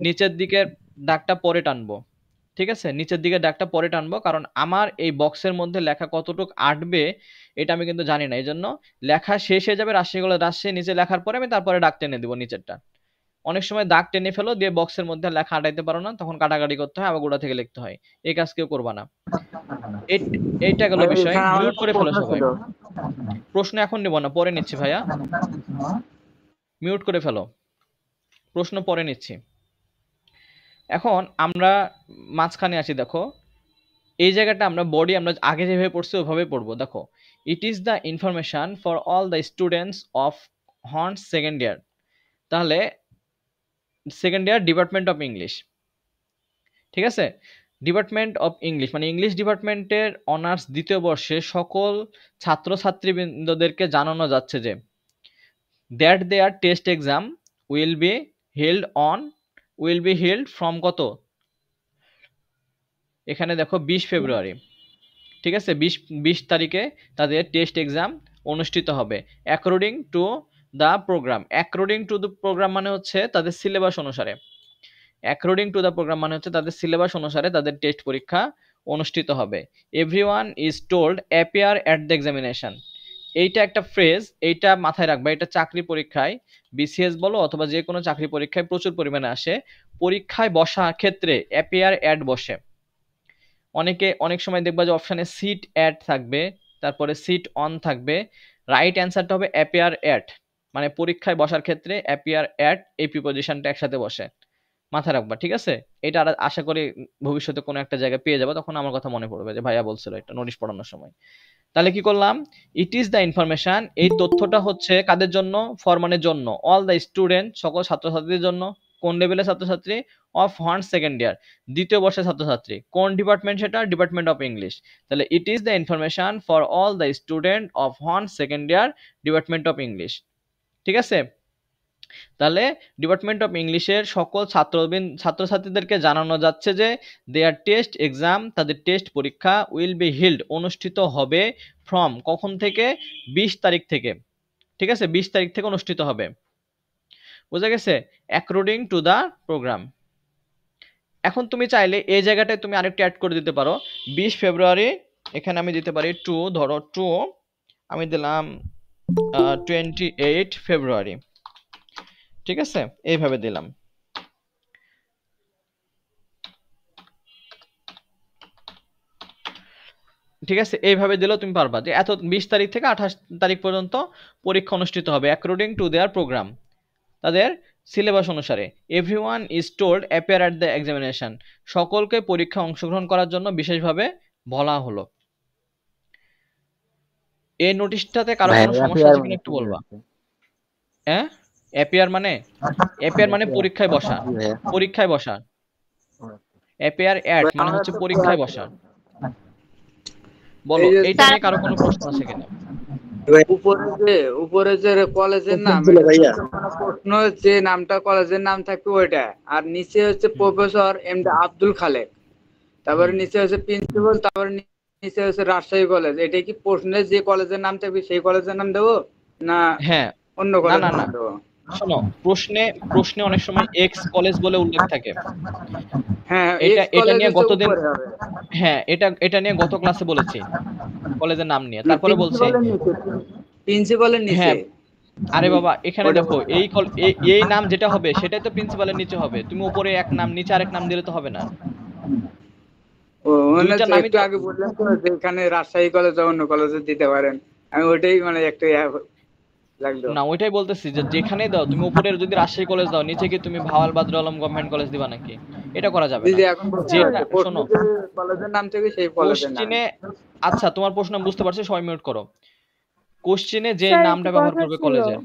নিচের দিকের দাগটা পরে টানবো। ঠিক আছে? নিচের দিকে দাগটা পরে টানবো, কারণ আমার এই বক্সের মধ্যে লেখা কতটুকু আটবে এটা আমি কিন্তু জানি না, এই জন্য লেখা শেষ হয়ে যাবে রাজশাহী কলেজ রাজশাহী নিচে লেখার পরে আমি তারপরে দাগ টেনে দিব নিচেরটা। অনেক সময় দাগ টেনে ফেলো দিয়ে বক্সের মধ্যে লেখা আটাইতে পারো না, তখন কাটাকাটি করতে হয়, আবার গোড়া থেকে লিখতে হয়, এই কাজ কেউ করবা না। এইটা গেল বিষয়। মিউট করে ফেলো সবাই, প্রশ্ন এখন নিব না, পরে নিচ্ছি ভাইয়া, মিউট করে ফেলো, প্রশ্ন পরে নিচ্ছি। এখন আমরা মাঝখানে আসি, দেখো এই জায়গাটা আমরা বডি আমরা আগে যেভাবে পড়ছি ওভাবে পড়বো। দেখো it is the information for all the students of হর্নস সেকেন্ড ইয়ার, তাহলে second year department of English, ঠিক আছে? ডিপার্টমেন্ট অফ ইংলিশ মানে ইংলিশ ডিপার্টমেন্টের অনার্স দ্বিতীয় বর্ষে সকল ছাত্রছাত্রীবৃন্দদেরকে জানানো যাচ্ছে যে that their test exam will be held from কত, এখানে দেখো 20 ফেব্রুয়ারি, ঠিক আছে, 20 তারিখে তাদের টেস্ট এক্সাম অনুষ্ঠিত হবে according to the programme. According to the programme মানে হচ্ছে তাদের সিলেবাস অনুসারে, অ্যাকর্ডিং টু দ্য প্রোগ্রাম মানে হচ্ছে তাদের সিলেবাস অনুসারে তাদের টেস্ট পরীক্ষা অনুষ্ঠিত হবে। Everyone is told appear at the examination, এইটা একটা ফ্রেজ, এইটা মাথায় রাখবা। এটা চাকরি পরীক্ষায় বিসিএস বলো অথবা যে কোনো চাকরি পরীক্ষায় প্রচুর পরিমাণে আসে। পরীক্ষায় বসা ক্ষেত্রে অ্যাপিয়ার অ্যাট বসে। অনেক সময় দেখবা যে অপশানে সিট অ্যাট থাকবে, তারপরে সিট অন থাকবে। রাইট অ্যান্সারটা হবে অ্যাপিয়ার অ্যাট, মানে পরীক্ষায় বসার ক্ষেত্রে অ্যাপিয়ার অ্যাট এই প্রিপোজিশনটা একসাথে বসে, মাথায় রাখবা, ঠিক আছে। এটা আশা করি ভবিষ্যতে কোনো একটা জায়গায় পেয়ে যাবো, তখন আমার কথা মনে পড়বে যে ভাইয়া বলছিল এটা নোটিশ পড়ানোর সময়। তাহলে কি করলাম, ইট ইজ দ্য ইনফরমেশন, এই তথ্যটা হচ্ছে কাদের জন্য, ফরমানের জন্য, অল দ্য স্টুডেন্ট সকল ছাত্রছাত্রীদের জন্য। কোন লেভেলের ছাত্রছাত্রী, অফ 1 সেকেন্ড ইয়ার দ্বিতীয় বর্ষের ছাত্রছাত্রী। কোন ডিপার্টমেন্ট সেটা, ডিপার্টমেন্ট অফ ইংলিশ। তাহলে it is the information for all the student of 1 second year department of English, ঠিক আছে। তাহলে ডিপার্টমেন্ট অফ ইংলিশের সকল ছাত্রছাত্রীদেরকে জানানো যাচ্ছে যে দেয়ার টেস্ট এক্সাম, তাদের টেস্ট পরীক্ষা উইল বি হেল্ড অনুষ্ঠিত হবে ফ্রম কখন থেকে, 20 তারিখ থেকে, ঠিক আছে, 20 তারিখ থেকে অনুষ্ঠিত হবে, বুঝা গেছে, অ্যাকর্ডিং টু দ্য প্রোগ্রাম। এখন তুমি চাইলে এই জায়গাটায় তুমি আরেকটু অ্যাড করে দিতে পারো, 20 ফেব্রুয়ারি, এখানে আমি দিতে পারি 2, ধরো 2, আমি দিলাম 28 ফেব্রুয়ারি, ঠিক আছে, এইভাবে দিলাম। ঠিক আছে, এইভাবে দিলেও তুমি পারবা যে এত 20 তারিখ থেকে 28 তারিখ পর্যন্ত পরীক্ষা অনুষ্ঠিত হবে অ্যাকর্ডিং টু দেয়ার প্রোগ্রাম, তাদের সিলেবাস অনুসারে। Everyone is told appear at the examination, সকলকে পরীক্ষা অংশগ্রহণ করার জন্য বিশেষভাবে বলা হলো। এই নোটিশটাতে কারো কোনো সমস্যা আছে কিনা একটু বলবা। হ্যাঁ, অ্যাপিয়ার মানে পরীক্ষায় বসা, পরীক্ষায় বসা। অ্যাপিয়ার অ্যাট মানে হচ্ছে পরীক্ষায় বসা। বলো, এইটা নিয়ে কারো কোনো প্রশ্ন আছে কিনা। উপরে যে কলেজের নাম, প্রশ্ন যে নামটা কলেজের নাম থাকবে ওইটা, আর নিচে হচ্ছে প্রফেসর এমডি আব্দুল খালেক, তারপরে নিচে হচ্ছে প্রিন্সিপাল, তারপরে নিচে হচ্ছে রাজশাহী কলেজ। এটা কি প্রশ্নে যে কলেজের নাম থাকবে সেই কলেজের নাম দেবো না হ্যাঁ অন্য কলেজের না নাম দেবো? শোনো, প্রশ্নে অনেক সময় এক্স কলেজ বলে উল্লেখ থাকে। হ্যাঁ, এটা নিয়ে গতদিন, হ্যাঁ এটা নিয়ে গত ক্লাসে বলেছি কলেজের নাম নিয়ে। তারপরে বলছি প্রিন্সিপালের নিচে। হ্যাঁ, আরে বাবা এখানে দেখো এই নাম যেটা হবে সেটাই তো প্রিন্সিপালের নিচে হবে। তুমি উপরে এক নাম নিচে আরেক নাম দিলে তো হবে না। ও মানে একটু আগে বললেন তো যে এখানে রাজশাহী কলেজ অন্য কলেজে দিতে পারেন, আমি ওইটাই মানে একটু লাগলো না, ওইটাই বলতেছি যে যেখানে দাও তুমি, উপরে যদি রাজশাহী কলেজ দাও নিচে কি তুমি ভাওয়াল বাদর আলম গভর্নমেন্ট কলেজ দিবা নাকি? এটা করা যাবে না। যেটা শোনো, কলেজের নাম থেকে সেই কলেজের নাম। কোশ্চেনে, আচ্ছা তোমার প্রশ্ন বুঝতে পারছি, 6 মিনিট করো। কোশ্চেনে যে নামটা ব্যবহার করবে কলেজের,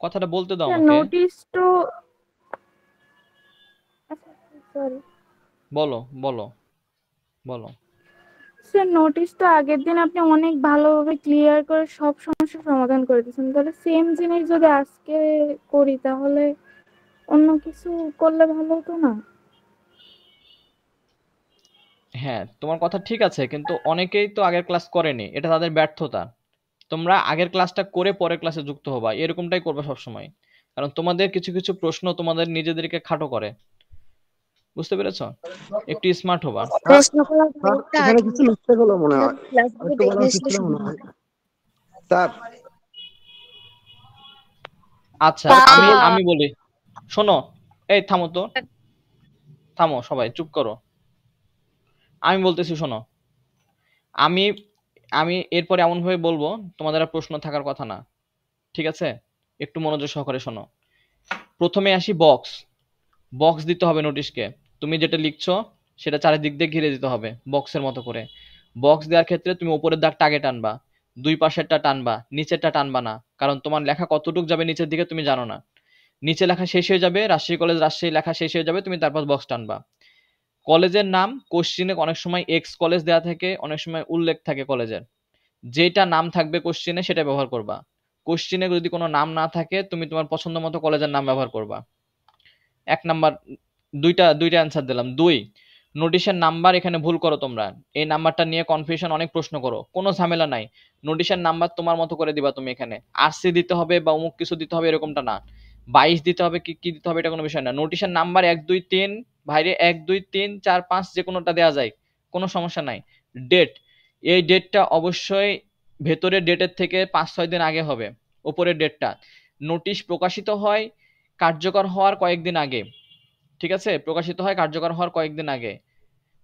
কথাটা বলতে দাও আমাকে। নোটিশ তো সরি, বলো বলো বলো। স্যার নোটিশ তো আগের দিন আপনি অনেক ভালোভাবে ক্লিয়ার করে সব সমস্যার সমাধান করে দিয়েছেন, তাহলে সেম জিনিস যদি আজকে করি তাহলে অন্য কিছু করলে ভালো হতো না? হ্যাঁ, তোমার কথা ঠিক আছে, কিন্তু অনেকেই তো আগের ক্লাস করেনি, এটা তাদের ব্যর্থতা। তোমরা আগের ক্লাসটা করে পরের ক্লাসে যুক্ত হবা, এরকমটাই করবে সবসময়। কারণ তোমাদের কিছু কিছু প্রশ্ন তোমাদের নিজেদেরকে খাটো করে, বুঝতে পেরেছো? একটু স্মার্ট হবা। প্রশ্ন করার এখানে কিছু লিখতে হলো মনে হয়, একটু বলা উচিত ছিল মনে হয় স্যার। আচ্ছা আমি বলি, শোনো, এই থামো তো, থামো সবাই চুপ করো। আমি বলতেছি শোনো, আমি আমি এরপরে এমন ভাবে বলবো তোমাদের আর প্রশ্ন থাকার কথা না, ঠিক আছে? একটু মনোযোগ সহকারে শোনো। প্রথমে আসি বক্স দিতে হবে নোটিশকে। তুমি যেটা লিখছো সেটা চারিদিক দিয়ে ঘিরে দিতে হবে বক্সের মতো করে। বক্স দেওয়ার ক্ষেত্রে তুমি উপরের দাগটা আগে টানবা, দুই পাশেরটা টানবা, নিচেরটা টানবা না, কারণ তোমার লেখা কতটুক যাবে নিচের দিকে তুমি জানো না। নিচে লেখা শেষ হয়ে যাবে, রাজশাহী কলেজ রাজশাহী লেখা শেষ হয়ে যাবে, তুমি তারপর বক্স টানবা। কলেজের নাম কোশ্চিনে অনেক সময় এক্স কলেজ দেওয়া থাকে, অনেক সময় উল্লেখ থাকে কলেজের। যেটা নাম থাকবে কোশ্চিনে সেটা ব্যবহার করবা। কোশ্চেনে যদি কোনো নাম না থাকে তুমি তোমার পছন্দ মতো কলেজের নাম ব্যবহার করবা। 1 নাম্বার, দুইটা অ্যান্সার দিলাম। 2, নোটিশের নাম্বার এখানে ভুল করো তোমরা। এই নাম্বারটা নিয়ে কনফিউশন, অনেক প্রশ্ন করো, কোনো ঝামেলা নাই। নোটিশের নাম্বার তোমার মতো করে দিবা তুমি। এখানে আরসি দিতে হবে বা অমুক কিছু দিতে হবে এরকমটা না, 22 দিতে হবে কি দিতে হবে এটা কোনো বিষয় না। নোটিশের নাম্বার 1 2 3 ভাইরে 1 2 3 4 5 যে কোনোটা দেওয়া যায়, কোনো সমস্যা নাই। ডেট, এই ডেটটা অবশ্যই ভেতরের ডেটের থেকে 5-6 দিন আগে হবে। উপরের ডেটটা, নোটিশ প্রকাশিত হয় কার্যকর হওয়ার কয়েকদিন আগে, ঠিক আছে, প্রকাশিত হয় কার্যকর হওয়ার কয়েকদিন আগে,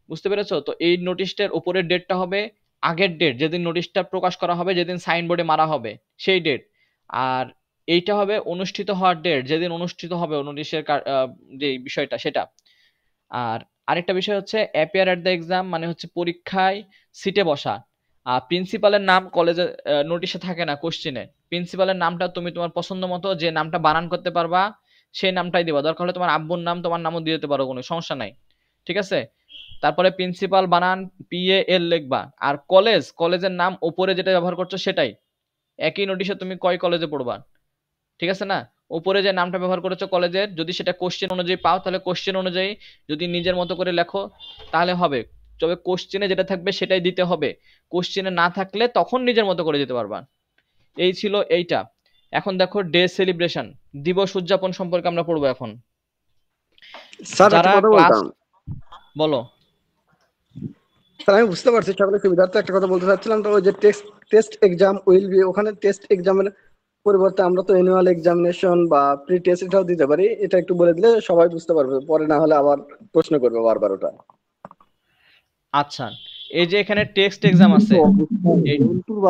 বুঝতে পেরেছো? তো এই নোটিশটার উপরের ডেটটা হবে আগের ডেট, যেদিন নোটিশটা প্রকাশ করা হবে, যেদিন সাইনবোর্ডে মারা হবে সেই ডেট। আর এইটা হবে অনুষ্ঠিত হওয়ার ডেট, যেদিন অনুষ্ঠিত হবে নোটিশের যে বিষয়টা সেটা। আর আরেকটা বিষয় হচ্ছে অ্যাপিয়ার অ্যাট দ্য এক্সাম, মানে হচ্ছে পরীক্ষায় সিটে বসা। প্রিন্সিপালের নাম কলেজে নোটিশে থাকে না, কোশ্চেনে। প্রিন্সিপালের নামটা তুমি তোমার পছন্দ মতো যে নামটা বানান করতে পারবা সেই নামটাই দিবা। দরকার হলে তোমার আব্বুর নাম তোমার নামও দিয়ে দিতে পারো, কোনো সমস্যা নাই, ঠিক আছে। তারপরে প্রিন্সিপাল বানান PAL লিখবা। আর কলেজের নাম উপরে যেটা ব্যবহার করছো সেটাই। একই নোটিশে তুমি কয় কলেজে পড়বা, ঠিক আছে না? উপরে যে নামটা ব্যবহার করেছো কলেজের, যদি সেটা কোশ্চেন অনুযায়ী পাও তাহলে কোশ্চেন অনুযায়ী যদি নিজের মতো করে লেখো তাহলে হবে। তবে কোশ্চেনে যেটা থাকবে সেটাই দিতে হবে, কোশ্চেনে না থাকলে তখন নিজের মতো করে দিতে পারবা। এই ছিল এইটা। এখন দেখো ডে সেলিব্রেশন, দিবস উদযাপন সম্পর্কে আমরা পড়বো এখন। স্যার একটা যারা কথা ক্লাস, বলতাম। বলো। স্যার আমি বুঝতে পারছি, সকলের সুবিধার্থে একটা কথা বলতে চাচ্ছিলাম। তো ওই যে টেস্ট এক্সাম উইল বি, ওখানে টেস্ট এক্সামের পরিবর্তে আমরা তো অ্যানুয়াল এক্সামিনেশন বা প্রি টেস্ট এটাও দিতে পারি। এটা একটু বলে দিলে সবাই বুঝতে পারবে, পরে না হলে আবার প্রশ্ন করবে বারবার ওটা। আচ্ছা, এই যে এখানে টেক্সট এক্সাম আছে,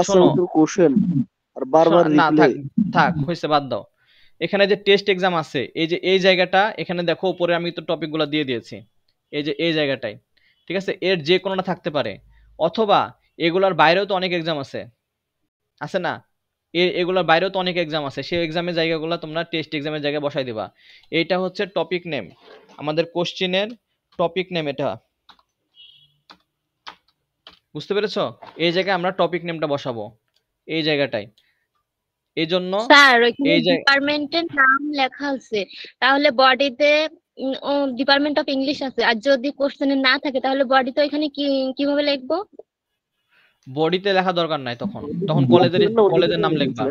শোনো কোশ্চেন আর বারবার না রিপ্লাই। থাক হয়েছে, বাদ দাও। এখানে যে টেস্ট এক্সাম আছে, এই যে এই জায়গাটা এখানে দেখো উপরে আমি তো টপিকগুলো দিয়ে দিয়েছি, এই যে এই জায়গাটায়, ঠিক আছে। এর যে কোনোটা থাকতে পারে, অথবা এগুলার বাইরেও তো অনেক এক্সাম আছে না? এগুলোর বাইরেও তো অনেক এক্সাম আছে, সেই এক্সামের জায়গাগুলো তোমরা টেস্ট এক্সামের জায়গায় বসাই দিবা। এইটা হচ্ছে টপিক নেম, আমাদের কোশ্চেনের টপিক নেম এটা, বুঝতে পেরেছো? এই জায়গায় আমরা টপিক নেমটা বসাবো এই জায়গাটায়। এই জন্য স্যার ওইখানে এই যে ডিপার্টমেন্টের নাম লেখা আছে, তাহলে বডিতে ডিপার্টমেন্ট অফ ইংলিশ আছে। আর যদি কোশ্চেনে না থাকে তাহলে বডিতে ওইখানে কিভাবে লিখবো? বডিতে লেখা দরকার নাই, তখন কলেজের নাম লিখবা,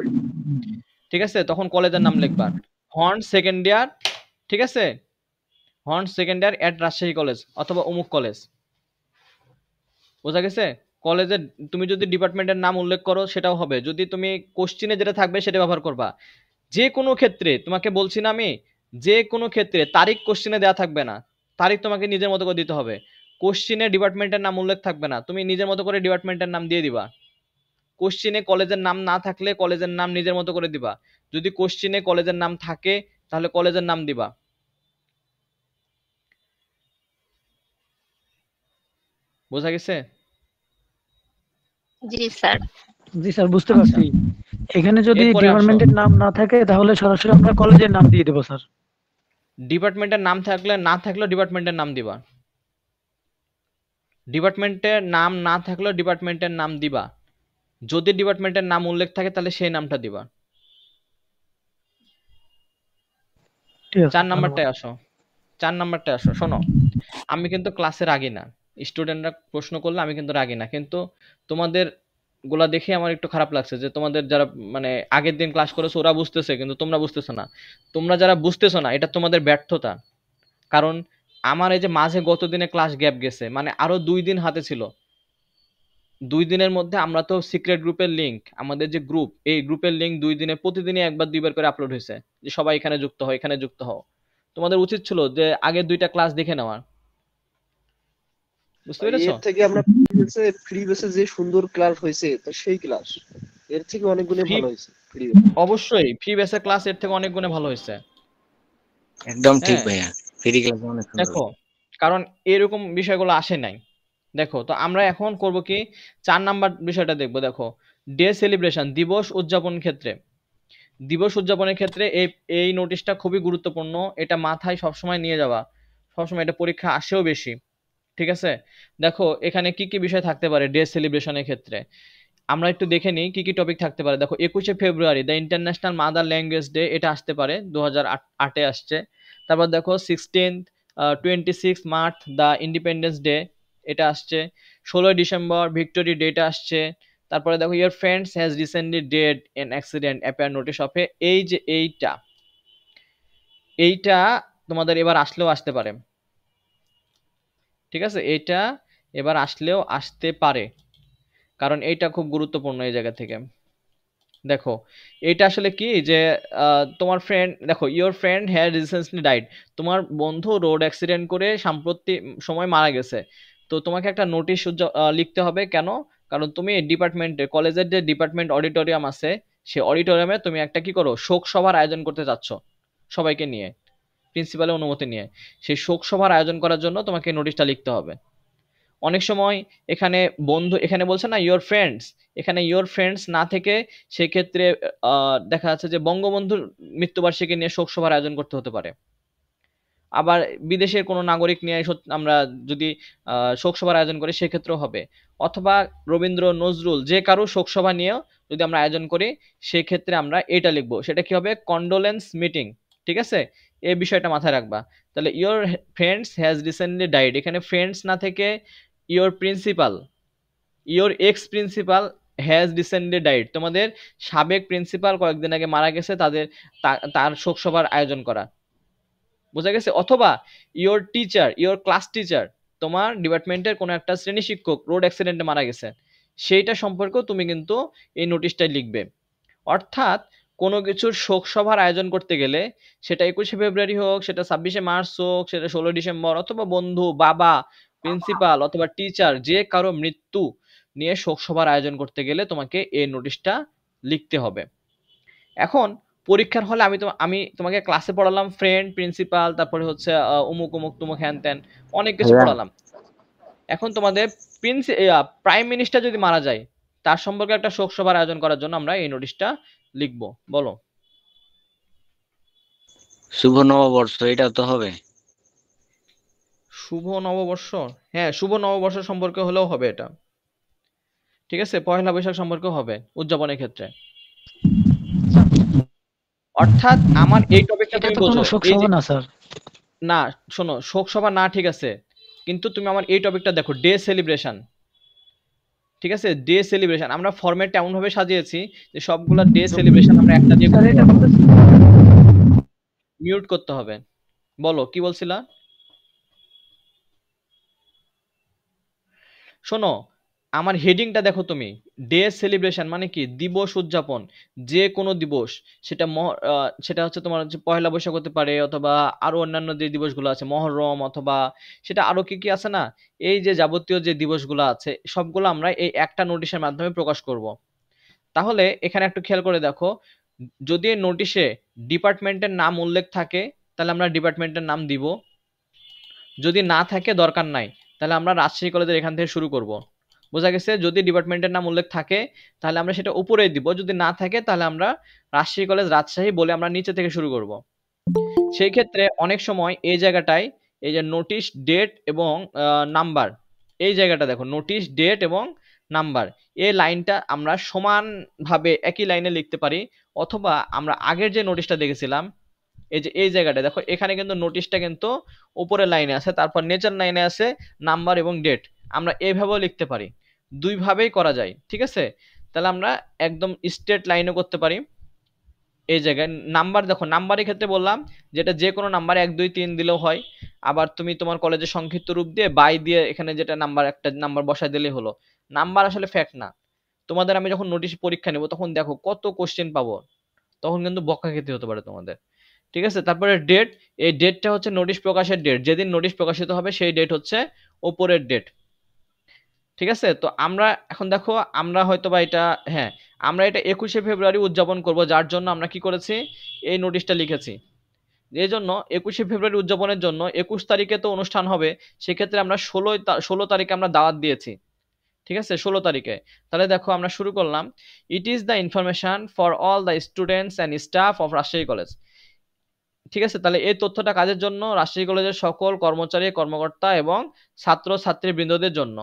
ঠিক আছে। তখন কলেজের নাম লিখবা, হর্ন সেকেন্ড ইয়ার, ঠিক আছে, হর্ন সেকেন্ড ইয়ার এট রাজশাহী কলেজ অথবা অমুক কলেজ, বোঝা গেছে? কলেজের তুমি যদি ডিপার্টমেন্টের নাম উল্লেখ করো সেটাও হবে, যদি তুমি কোশ্চেনে যেটা থাকবে সেটা ব্যবহার করবা। যে কোনো ক্ষেত্রে তোমাকে বলছি না আমি, যে কোনো ক্ষেত্রে তারিখ কোশ্চেনে দেওয়া থাকবে না, তারিখ তোমাকে নিজের মতো করে দিতে হবে। কোশ্চেনে ডিপার্টমেন্টের নাম উল্লেখ থাকবে না, তুমি নিজের মতো করে ডিপার্টমেন্টের নাম দিয়ে দিবা। কোশ্চেনে কলেজের নাম না থাকলে কলেজের নাম নিজের মতো করে দিবা, যদি কোশ্চেনে কলেজের নাম থাকে তাহলে কলেজের নাম দিবা, বোঝা গেছে? জি স্যার। জি স্যার, বুঝতে পারছি। এখানে যদি এরপরে আসো, ডিপার্টমেন্টের নাম না থাকে তাহলে সরাসরি আমরা কলেজের নাম দিয়ে দেবো স্যার। ডিপার্টমেন্টের নাম থাকলে না থাকলেও ডিপার্টমেন্টের নাম দিবা, ডিপার্টমেন্টের নাম না থাকলেও ডিপার্টমেন্টের নাম দিবা, যদি ডিপার্টমেন্টের নাম উল্লেখ থাকে তাহলে সেই নামটা দিবা। ঠিক আছে, 4 নাম্বারটায় আসো, 4 নাম্বারটায় আসো। শোনো, আমি কিন্তু ক্লাসে রাগি না, স্টুডেন্টরা প্রশ্ন করলে আমি কিন্তু রাগি না, কিন্তু তোমাদের গুলা দেখে আমার একটু খারাপ লাগছে যে তোমাদের যারা মানে আগের দিন ক্লাস করেছো ওরা বুঝতেছে কিন্তু তোমরা বুঝতেছো না। তোমরা যারা বুঝতেছো না এটা তোমাদের ব্যর্থতা, কারণ আমার এই যে মাঝে গত দিনে ক্লাস গ্যাপ গেছে, মানে আরো 2 দিন হাতে ছিল, 2 দিনের মধ্যে আমরা তো সিক্রেট গ্রুপের লিংক, আমাদের যে গ্রুপ, এই গ্রুপের লিংক 2 দিনে প্রতিদিনই একবার 2বার করে আপলোড হয়েছে যে সবাই এখানে যুক্ত হও, এখানে যুক্ত হও। তোমাদের উচিত ছিল যে আগের 2টা ক্লাস দেখে নেওয়ার, বুঝতে পেরেছো? এর থেকে আমরা ফ্রি বেসে যে সুন্দর ক্লাস হয়েছে তো সেই ক্লাস এর থেকে অনেক গুণে ভালো হয়েছে। অবশ্যই ফ্রি বেসের ক্লাস এর থেকে অনেক গুণে ভালো হয়েছে, একদম ঠিক হ্যাঁ ভাইয়া, ফ্রি ক্লাস অনেক সুন্দর। দেখো, কারণ এরকম বিষয়গুলো আসে নাই। দেখো তো আমরা এখন করব কি, 4 নাম্বার বিষয়টা দেখবো। দেখো, ডে সেলিব্রেশন, দিবস উদযাপন ক্ষেত্রে, দিবস উদযাপনের ক্ষেত্রে এই নোটিশটা খুবই গুরুত্বপূর্ণ, এটা মাথায় সবসময় নিয়ে যাওয়া, সবসময় এটা পরীক্ষা আসেও বেশি, ঠিক আছে। দেখো এখানে কি কি বিষয় থাকতে পারে ডে সেলিব্রেশনের ক্ষেত্রে। আমরা একটু দেখে নিই কি কি টপিক থাকতে পারে। দেখো 21শে ফেব্রুয়ারি the International Mother Language Day, এটা আসতে পারে, 2008-এ আসছে। তারপর দেখো 26 মার্চ দ্য ইন্ডিপেন্ডেন্স ডে, এটা আসছে। 16 ডিসেম্বর ভিক্টোরি ডেটা আসছে। তারপরে দেখো your friends has recently dead in accident appear notice of a, এই যে এইটা তোমাদের এবার আসলেও আসতে পারে, ঠিক আছে, এইটা এবার আসলেও আসতে পারে, কারণ এইটা খুব গুরুত্বপূর্ণ এই জায়গা থেকে। দেখো এটা আসলে কি যে তোমার ফ্রেন্ড, দেখো your friend had recently died, তোমার বন্ধু রোড অ্যাক্সিডেন্ট করে সাম্প্রতিক সময় মারা গেছে। তো তোমাকে একটা নোটিশ লিখতে হবে। কেন? কারণ তুমি ডিপার্টমেন্টে, কলেজের যে ডিপার্টমেন্ট অডিটোরিয়াম আছে, সেই অডিটোরিয়ামে তুমি একটা কি করো, শোক সভার আয়োজন করতে চাচ্ছ সবাইকে নিয়ে, প্রিন্সিপালের অনুমতি নিয়ে। সেই শোক সভার আয়োজন করার জন্য তোমাকে নোটিশটা লিখতে হবে। অনেক সময় এখানে বন্ধু, এখানে বলছে না ইয়োর ফ্রেন্ডস, এখানে ইয়োর ফ্রেন্ডস না থেকে সেক্ষেত্রে দেখা যাচ্ছে যে বঙ্গবন্ধুর মৃত্যুবার্ষিকী নিয়ে শোক সভার আয়োজন করতে হতে পারে। আবার বিদেশের কোনো নাগরিক নিয়ে আমরা যদি শোক সভার আয়োজন করি সেক্ষেত্রেও হবে। অথবা রবীন্দ্র নজরুল যে কারো শোক সভা নিয়েও যদি আমরা আয়োজন করি সেক্ষেত্রে আমরা এটা লিখবো, সেটা কি হবে, কন্ডোলেন্স মিটিং। ঠিক আছে, এই বিষয়টা মাথায় রাখবা। তাহলে your friends has recently died, এখানে ফ্রেন্ডস না থেকে your principal, your x principal has recently died, তোমাদের সাবেক প্রিন্সিপাল কয়েকদিন আগে মারা গেছে, তার শোক সভার আয়োজন করা, বোঝা গেছে। অথবা your teacher, your class teacher, তোমার ডিপার্টমেন্টের কোনো একটা শ্রেণী শিক্ষক রোড অ্যাক্সিডেন্টে মারা গেছে, সেইটা সম্পর্কেও তুমি কিন্তু এই নোটিশটাই লিখবে। অর্থাৎ কোনো কিছুর শোক সভার আয়োজন করতে গেলে সেটা 21শে ফেব্রুয়ারি হোক, সেটা 26শে মার্চ হোক, সেটা 16 ডিসেম্বর, অথবা বন্ধু, বাবা, প্রিন্সিপাল অথবা টিচার যে কারো মৃত্যু নিয়ে শোক সভার আয়োজন করতে গেলে তোমাকে এই নোটিশটা লিখতে হবে। এখন পরীক্ষার হলে আমি তোমাকে ক্লাসে পড়ালাম ফ্রেন্ড, প্রিন্সিপাল, তারপরে হচ্ছে অমুক অমুক তুমুক হ্যান ত্যান অনেক কিছু পড়ালাম। এখন তোমাদের প্রাইম মিনিস্টার যদি মারা যায় তার সম্পর্কে একটা শোক সভার আয়োজন করার জন্য আমরা এই নোটিশটা লিখবো। বলো। শুভ নববর্ষ, এটা তো হবে। শুভ নববর্ষ, হ্যাঁ শুভ নববর্ষ সম্পর্কে হলেও হবে এটা, ঠিক আছে, পয়লা বৈশাখ সম্পর্কেও হবে উদযাপনের ক্ষেত্রে। অর্থাৎ আমার এই টপিকটা তুমি বোঝো, শোক সভা না স্যার, না শোনো, শোক সভা না, ঠিক আছে, কিন্তু তুমি আমার এই টপিকটা দেখো, ডে সেলিব্রেশন, ঠিক আছে, ডে সেলিব্রেশন আমরা ফরম্যাটটা এমন ভাবে সাজিয়েছি যে সবগুলা ডে সেলিব্রেশন আমরা একটা দিয়ে মিউট করতে হবে। বলো কি বলছিলা? শোনো আমার হেডিংটা দেখো তুমি, ডে সেলিব্রেশন মানে কি, দিবস উদযাপন, যে কোনো দিবস, সেটা হচ্ছে তোমার হচ্ছে পয়লা বৈশাখ হতে পারে, অথবা আরো অন্যান্য যে দিবসগুলো আছে মহরম, অথবা সেটা আরো কি কি আছে না, এই যে যাবতীয় যে দিবসগুলো আছে সবগুলো আমরা এই একটা নোটিশের মাধ্যমে প্রকাশ করব। তাহলে এখানে একটু খেয়াল করে দেখো, যদি নোটিশে ডিপার্টমেন্টের নাম উল্লেখ থাকে তাহলে আমরা ডিপার্টমেন্টের নাম দিব, যদি না থাকে দরকার নাই, তাহলে আমরা রাজশাহী কলেজের এখান থেকে শুরু করব। বোঝা গেছে? যদি ডিপার্টমেন্টের নাম উল্লেখ থাকে তাহলে আমরা সেটা উপরে দিব, যদি না থাকে তাহলে আমরা রাজশাহী কলেজ রাজশাহী বলে আমরা নিচে থেকে শুরু করব। সেই ক্ষেত্রে অনেক সময় এই জায়গাটায় এই যে নোটিশ ডেট এবং নাম্বার, এই জায়গাটা দেখো নোটিশ ডেট এবং নাম্বার, এই লাইনটা আমরা সমানভাবে একই লাইনে লিখতে পারি, অথবা আমরা আগের যে নোটিশটা দেখেছিলাম এই যে এই জায়গাটা দেখো, এখানে কিন্তু নোটিশটা কিন্তু উপরের লাইনে আছে, তারপর নিচের লাইনে আছে নাম্বার এবং ডেট, আমরা এইভাবেও লিখতে পারি, দুই ভাবেই করা যায়, ঠিক আছে। তাহলে আমরা একদম স্ট্রেট লাইনও করতে পারি। এই জায়গায় নাম্বার দেখো, নাম্বারের ক্ষেত্রে বললাম যেটা যে কোনো নাম্বার 1 2 3 দিলেও হয়, আবার তুমি তোমার কলেজের সংক্ষিপ্ত রূপ দিয়ে বাই দিয়ে এখানে যেটা নাম্বার একটা নাম্বার বসায় দিলেই হলো। নাম্বার আসলে ফ্যাক্ট না, তোমাদের আমি যখন নোটিশ পরীক্ষা নেব তখন দেখো কত কোশ্চেন পাবো, তখন কিন্তু বকা খেতে হতে পারে তোমাদের, ঠিক আছে। তারপরে ডেট, এই ডেটটা হচ্ছে নোটিশ প্রকাশের ডেট, যেদিন নোটিশ প্রকাশিত হবে সেই ডেট হচ্ছে উপরের ডেট, ঠিক আছে। তো আমরা এখন দেখো আমরা হয়তো বা এটা, হ্যাঁ আমরা এটা 21শে ফেব্রুয়ারি উদযাপন করব, যার জন্য আমরা কি করেছি এই নোটিশটা লিখেছি। এই জন্য 21শে ফেব্রুয়ারি উদযাপনের জন্য 21 তারিখে তো অনুষ্ঠান হবে, সেক্ষেত্রে আমরা 16 তারিখে আমরা দাওয়াত দিয়েছি, ঠিক আছে, 16 তারিখে। তাহলে দেখো আমরা শুরু করলাম, ইট is the information for all the students and staff of Rajshahi college, ঠিক আছে। তাহলে এই তথ্যটা কাজের জন্য, রাজশাহী কলেজের সকল কর্মচারী কর্মকর্তা এবং ছাত্র ছাত্রী বৃন্দদের জন্য,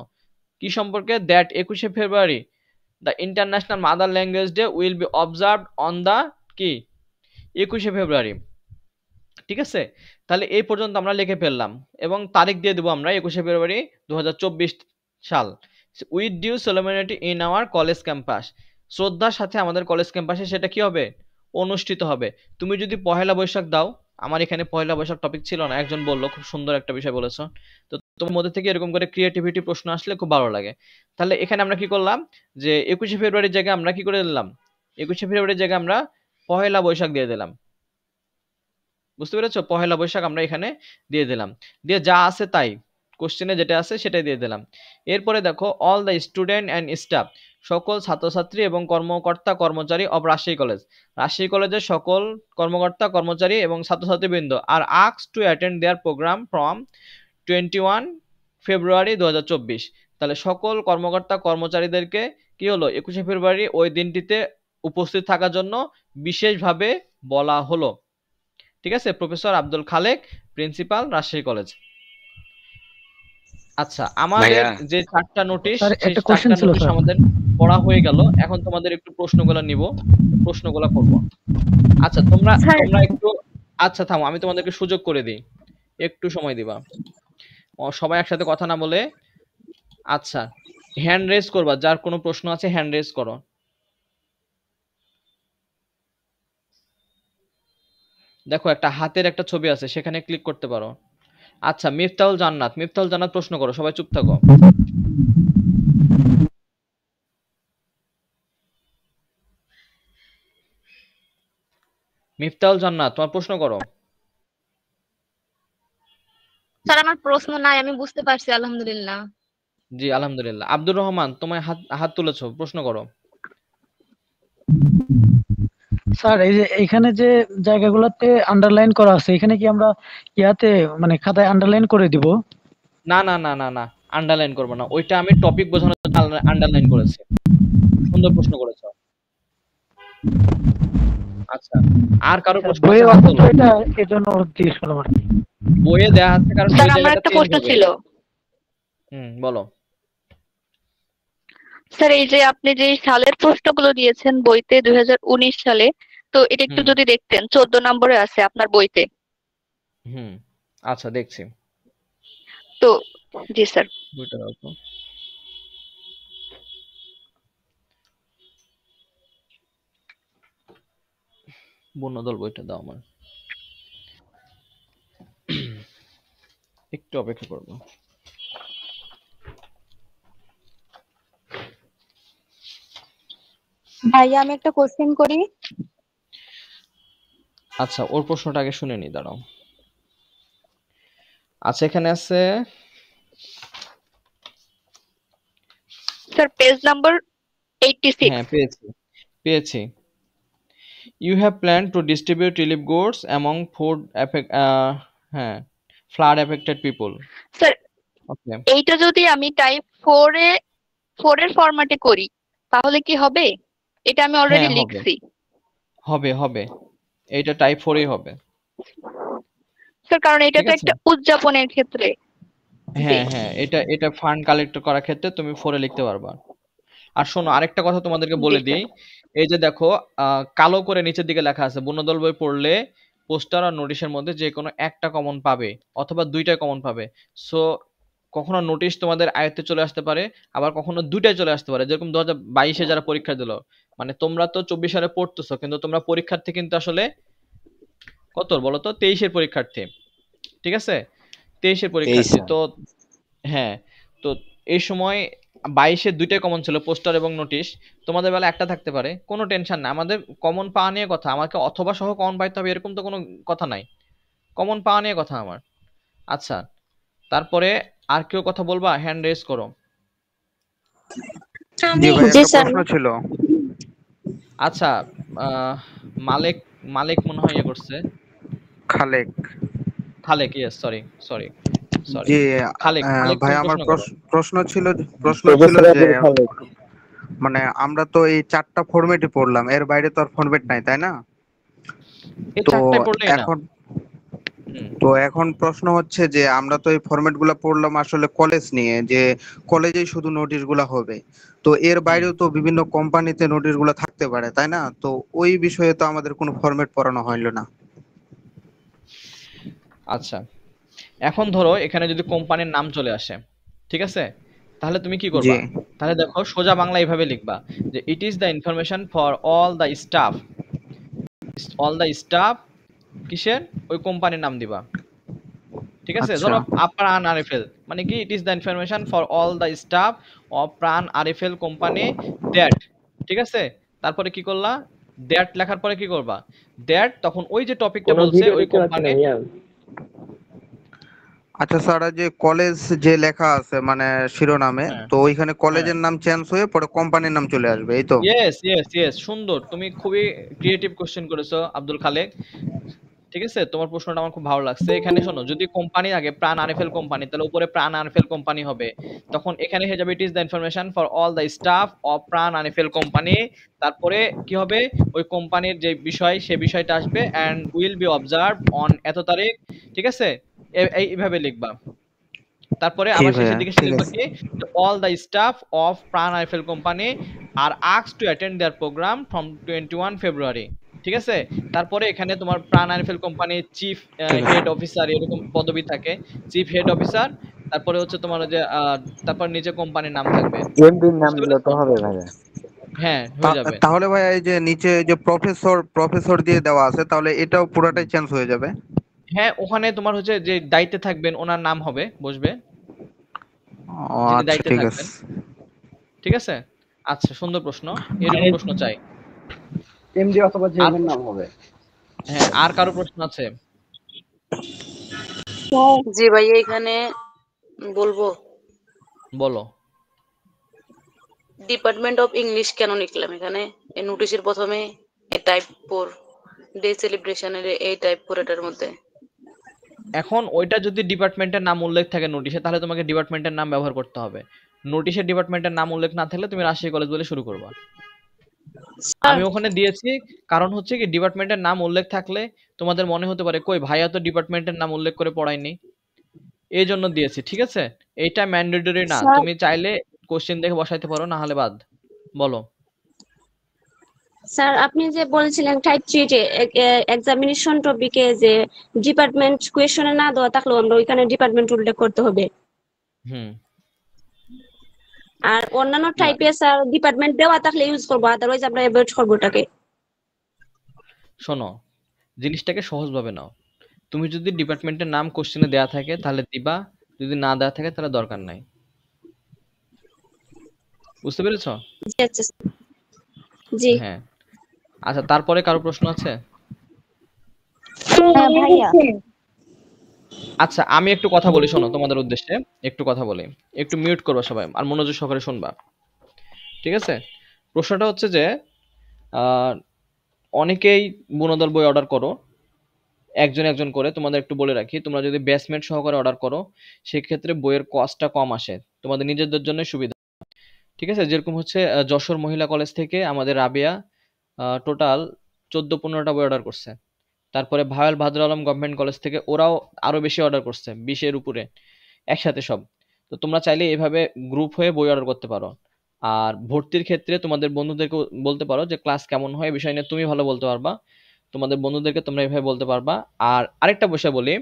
কি সম্পর্কে, দ্যাট 21শে ফেব্রুয়ারি the International Mother Language Day will be observed on the কি 21শে ফেব্রুয়ারি। ঠিক আছে, তাহলে এই পর্যন্ত আমরা লিখে ফেললাম এবং তারিখ দিয়ে দেবো আমরা 21শে ফেব্রুয়ারি 2024 সাল। With due solemnity in our college campus, শ্রদ্ধার সাথে আমাদের কলেজ ক্যাম্পাসে সেটা কি হবে, অনুষ্ঠিত হবে। তুমি যদি পহেলা বৈশাখ দাও, আমার এখানে পহেলা বৈশাখ টপিক ছিল না, একজন বললো খুব সুন্দর একটা বিষয় বলেছো, তো তোমার মধ্যে থেকে এরকম করে ক্রিয়েটিভিটি প্রশ্ন আসলে খুব ভালো লাগে। তাহলে এখানে আমরা কি করলাম যে 21শে ফেব্রুয়ারির জায়গায় আমরা কি করে দিলাম, 21শে ফেব্রুয়ারির জায়গায় আমরা পহেলা বৈশাখ দিয়ে দিলাম। বুঝতে পেরেছো, পহেলা বৈশাখ আমরা এখানে দিয়ে দিলাম, দিয়ে যা আছে তাই কোশ্চেনে যেটা আছে সেটাই দিয়ে দিলাম। এরপরে দেখো all the student and staff, সকল ছাত্রছাত্রী এবং কর্মকর্তা কর্মচারী অব রাজশাহী কলেজ, রাজশাহী কলেজের সকল কর্মকর্তা কর্মচারী এবং ছাত্রছাত্রীবৃন্দ আর asked to attend their programme from 21 February 2024। তাহলে সকল কর্মকর্তা কর্মচারীদেরকে কি হলো 21শে ফেব্রুয়ারি ওই দিনটিতে উপস্থিত থাকার জন্য বিশেষভাবে বলা হলো। ঠিক আছে, professor Abdul Khalek, principal, Rajshahi college. আচ্ছা, আমাদের যে 4টা নোটিশ, সেই 4টা নোটিশ আমাদের পড়া হয়ে গেল। এখন তোমাদের একটু প্রশ্নগুলো নিব, প্রশ্নগুলো করব। আচ্ছা তোমরা একটু, আচ্ছা থামো, আমি তোমাদেরকে সুযোগ করে দিই, একটু সময় দিবা, সবাই একসাথে কথা না বলে। আচ্ছা, হ্যান্ড রেজ করবা, যার কোনো প্রশ্ন আছে হ্যান্ড রেজ করো। দেখো একটা হাতের একটা ছবি আছে, সেখানে ক্লিক করতে পারো। আচ্ছা, মিফতাহুল জান্নাত, মিফতাহুল জান্নাত প্রশ্ন করো, সবাই চুপ থাকো। মিফতাহুল জান্নাত, তোমার প্রশ্ন করো। স্যার আমার প্রশ্ন নাই, আমি বুঝতে পারছি আলহামদুলিল্লাহ। জি আলহামদুলিল্লাহ। আব্দুর রহমান, তোমায় হাত তুলেছো, প্রশ্ন করো। স্যার এই যে এখানে যে জায়গাগুলোতে আন্ডারলাইন করা আছে, এখানে কি আমরা ইয়াতে মানে খাতায় আন্ডারলাইন করে দিব? না না না না না, আন্ডারলাইন করব না, ওইটা আমি টপিক বোঝানোর জন্য আন্ডারলাইন করেছি। সুন্দর প্রশ্ন করেছো। আচ্ছা, আর কারো প্রশ্ন আছে? এটা এজন্য জিজ্ঞেস করলাম আর কি। বইয়ে দেয়া আছে, কারণ স্যার আমার একটা প্রশ্ন ছিল। বলো। স্যার এই যে আপনি যে সালের প্রশ্নগুলো দিয়েছেন বইতে 2019 সালে, তো এটা একটু যদি দেখতেন, 14 নম্বরে আছে আপনার বইতে। আচ্ছা দেখছি। তো জি স্যার। বইটা দাও তো। বন্যদল বইটা দাও আমার, একটু অপেক্ষা করবো। ভাইয়া আমি একটা কোশ্চেন করি। আচ্ছা, ওর প্রশ্নটা আগে শুনে নি, দাঁড়াও। আচ্ছা, এখানে আছে স্যার পেজ নাম্বার 86। হ্যাঁ পেয়েছি। You have planned to distribute relief goods among flood affected people. Sir okay, এইটা যদি আমি টাইপ 4 এর ফরম্যাটে করি তাহলে কি হবে? এটা আমি অলরেডি লিখছি। হবে, এইটা টাইপ 4 এই হবে স্যার, কারণ এটা তো একটা উদযাপনের ক্ষেত্রে। হ্যাঁ, এটা ফান্ড কালেক্ট করার ক্ষেত্রে তুমি 4 এ লিখতে পারবা। আর শোনো, আরেকটা কথা তোমাদেরকে বলে দিই, এই যে দেখো কালো করে নিচের দিকে লেখা আছে, বন্যদল বই পড়লে পোস্টার আর নোটিশের মধ্যে যে কোনো একটা কমন পাবে অথবা দুইটাই কমন পাবে। সো কখনো নোটিশ তোমাদের আয়ত্তে চলে আসতে পারে, আবার কখনো দুইটাই চলে আসতে পারে। যেরকম 2022-এ যারা পরীক্ষা দিল, মানে তোমরা তো 24 সালে পড়তেছো, কিন্তু তোমরা পরীক্ষার্থী কিন্তু আসলে কত বলো তো, 23-এর পরীক্ষার্থী। ঠিক আছে, 23-এর পরীক্ষার্থী। তো হ্যাঁ, তো এই সময় 22-এর দুইটাই কমন ছিল, পোস্টার এবং নোটিশ। তোমাদের বেলা একটা থাকতে পারে, কোনো টেনশন না, আমাদের কমন পাওয়া নিয়ে কথা। আমাকে অথবা সহ কমন পাইতে হবে এরকম তো কোনো কথা নাই, কমন পাওয়া নিয়ে কথা আমার। আচ্ছা, তারপরে আর কেউ কথা বলবা? হ্যান্ড রেজ করো। জি ভাই, একটা প্রশ্ন ছিল। আচ্ছা, মালিক মনে হয় ইয়ে করছে, খালেক, ইয়েস, সরি জি ভাই, আমার প্রশ্ন ছিল যে মানে আমরা তো এই 4টা ফরম্যাটে পড়লাম, এর বাইরে তো আর ফরম্যাট নাই, তাই না? তো এখন তো এখন প্রশ্ন হচ্ছে যে আমরা তো এই ফরম্যাট গুলা পড়লাম আসলে কলেজ নিয়ে, যে কলেজেই শুধু নোটিশ গুলা হবে, তো এর বাইরেও তো বিভিন্ন কোম্পানিতে নোটিশ গুলা থাকতে পারে, তাই না? তো ওই বিষয়ে তো আমাদের কোনো ফরম্যাট পড়ানো হইলো না। আচ্ছা, এখন ধরো এখানে যদি কোম্পানির নাম চলে আসে, ঠিক আছে, তাহলে তুমি কি জি করবা? তাহলে দেখো সোজা বাংলা এইভাবে লিখবা যে ইট is the information for all the staff কিসের, ওই কোম্পানির নাম দিবা। ঠিক আছে, আচ্ছা ধরো প্রাণ আরএফএল মানে কি, ইট is the information for all the staff of প্রাণ আরএফএল কোম্পানি দ্যাট, ঠিক আছে, তারপরে কি করলা, দ্যাট লেখার পরে কি করবা, দ্যাট তখন ওই যে টপিকটা কোনো বলছে ভিডিও ওই দেখতে পাচ্ছি না কোম্পানি। ভাইয়া। আচ্ছা স্যার, যে কলেজ যে লেখা আছে মানে শিরোনামে, হ্যাঁ তো ওইখানে হ্যাঁ, কলেজের নাম চেঞ্জ হয়ে পরে কোম্পানির নাম চলে আসবে, এই তো? ইয়েস ইয়েস ইয়েস, সুন্দর, তুমি খুবই ক্রিয়েটিভ কোশ্চেন করেছো আব্দুল খালেক। ঠিক আছে, তোমার প্রশ্নটা আমার খুব ভালো লাগছে। এখানে শোনো, যদি কোম্পানি আগে প্রাণ আরএফএল কোম্পানি, তাহলে উপরে প্রাণ আরএফএল কোম্পানি হবে, তখন এখানে হয়ে যাবে ইট is the information for all the staff of প্রাণ আরএফএল কোম্পানি। তারপরে কি হবে, ওই কোম্পানির যে বিষয় সে বিষয়টা আসবে and will be observe on এত তারিখ, ঠিক আছে, এইভাবে লিখবা। তারপরে জি আবার ভাইয়া, শেষের দিকে ঠিক লিখবা আছে। কি, all the staff of Pran আইফেল কোম্পানি আর asked to attend their programme from 21 February. ঠিক আছে, তারপরে এখানে তোমার প্রাণ আইফেল কোম্পানি চিফ ঠিক আছে। হেড অফিসার এরকম পদবি থাকে, চিফ হেড অফিসার। তারপরে হচ্ছে তোমার ওই যে তারপর নিচে কোম্পানির নাম থাকবে। এমডির নাম বুঝতে দিলে তো পেরেছো? হবে ভাইয়া। হ্যাঁ, হয়ে যাবে। তাহলে ভাইয়া এই যে নিচে যে প্রফেসর প্রফেসর দিয়ে দেওয়া আছে, তাহলে এটাও পুরাটাই চেঞ্জ হয়ে যাবে? হ্যাঁ, ওখানে তোমার হচ্ছে যে দায়িত্বে থাকবেন ওনার নাম হবে, বসবে ও যিনি আচ্ছা, দায়িত্বে ঠিক আছে। থাকবেন। ঠিক আছে, আচ্ছা, সুন্দর প্রশ্ন, এরকম প্রশ্ন চাই। এমডি অথবা আর জিএম এর নাম হবে। হ্যাঁ, আর কারো প্রশ্ন আছে? জি ভাইয়া, এখানে বলবো বলো। ডিপার্টমেন্ট অফ ইংলিশ কেন লিখলাম এখানে? এই নোটিশের প্রথমে এ টাইপ 4 ডে সেলিব্রেশনের এই টাইপ 4 এটার মধ্যে। এখন ওইটা যদি ডিপার্টমেন্টের নাম উল্লেখ থাকে নোটিশে, তাহলে তোমাকে ডিপার্টমেন্টের নাম ব্যবহার করতে হবে। নোটিশে ডিপার্টমেন্টের নাম উল্লেখ না থাকলে তুমি রাজশাহী কলেজ বলে শুরু করবা। আমি ওখানে দিয়েছি, কারণ হচ্ছে কি ডিপার্টমেন্টের নাম উল্লেখ থাকলে তোমাদের মনে হতে পারে কই ভাইয়া তো ডিপার্টমেন্টের নাম উল্লেখ করে পড়ায়নি, এই জন্য দিয়েছি। ঠিক আছে, এইটা ম্যান্ডেটরি না, স্যার তুমি চাইলে কোশ্চেন দেখে বসাইতে পারো, না হলে বাদ। বলো। স্যার আপনি যে বলেছিলেন টাইপ 3 তে এক্সামিনেশন টপিকে যে ডিপার্টমেন্ট কোয়েশনে না দেওয়া থাকলেও আমরা ওইখানে ডিপার্টমেন্ট উল্লেখ করতে হবে, হুম। আর অন্যান্য না, টাইপে স্যার ডিপার্টমেন্ট দেওয়া থাকলে ইউজ করবো, আদারওয়াইজ আমরা অ্যাভয়েড করবো ওটাকে। শোনো, জিনিসটাকে সহজভাবে নাও। তুমি যদি ডিপার্টমেন্টের নাম কোশ্চেনে দেয়া থাকে তাহলে দিবা, যদি না দেয়া থাকে তাহলে দরকার নাই। বুঝতে পেরেছো? জি আচ্ছা জি। হ্যাঁ, আচ্ছা, তারপরে কারো প্রশ্ন আছে? হ্যাঁ ভাইয়া। আচ্ছা, আমি একটু কথা বলি, শোনো, তোমাদের উদ্দেশ্যে একটু কথা বলি। একটু মিউট করবা সবাই আর মনোযোগ সহকারে শুনবা। ঠিক আছে, প্রশ্নটা হচ্ছে যে আহ, অনেকেই বুনদল বই অর্ডার করো একজন একজন করে। তোমাদের একটু বলে রাখি, তোমরা যদি বেসমেন্ট সহকারে অর্ডার করো সেক্ষেত্রে বইয়ের কস্টটা কম আসে, তোমাদের নিজেদের জন্য সুবিধা। ঠিক আছে, যেরকম হচ্ছে যশোর মহিলা কলেজ থেকে আমাদের রাবিয়া টোটাল 14-15টা বই অর্ডার করছে। তারপরে ভাওয়াল ভাদুর আলম গভর্নমেন্ট কলেজ থেকে ওরাও আরো বেশি অর্ডার করছে, 20-এর উপরে একসাথে সব। তো তোমরা চাইলে এভাবে গ্রুপ হয়ে বই অর্ডার করতে পারো। আর ভর্তির ক্ষেত্রে তোমাদের বন্ধুদেরকে বলতে পারো যে ক্লাস কেমন হয়, এই বিষয় নিয়ে তুমি ভালো বলতে পারবা, তোমাদের বন্ধুদেরকে তোমরা এভাবে বলতে পারবা। আর আরেকটা বিষয় বলি,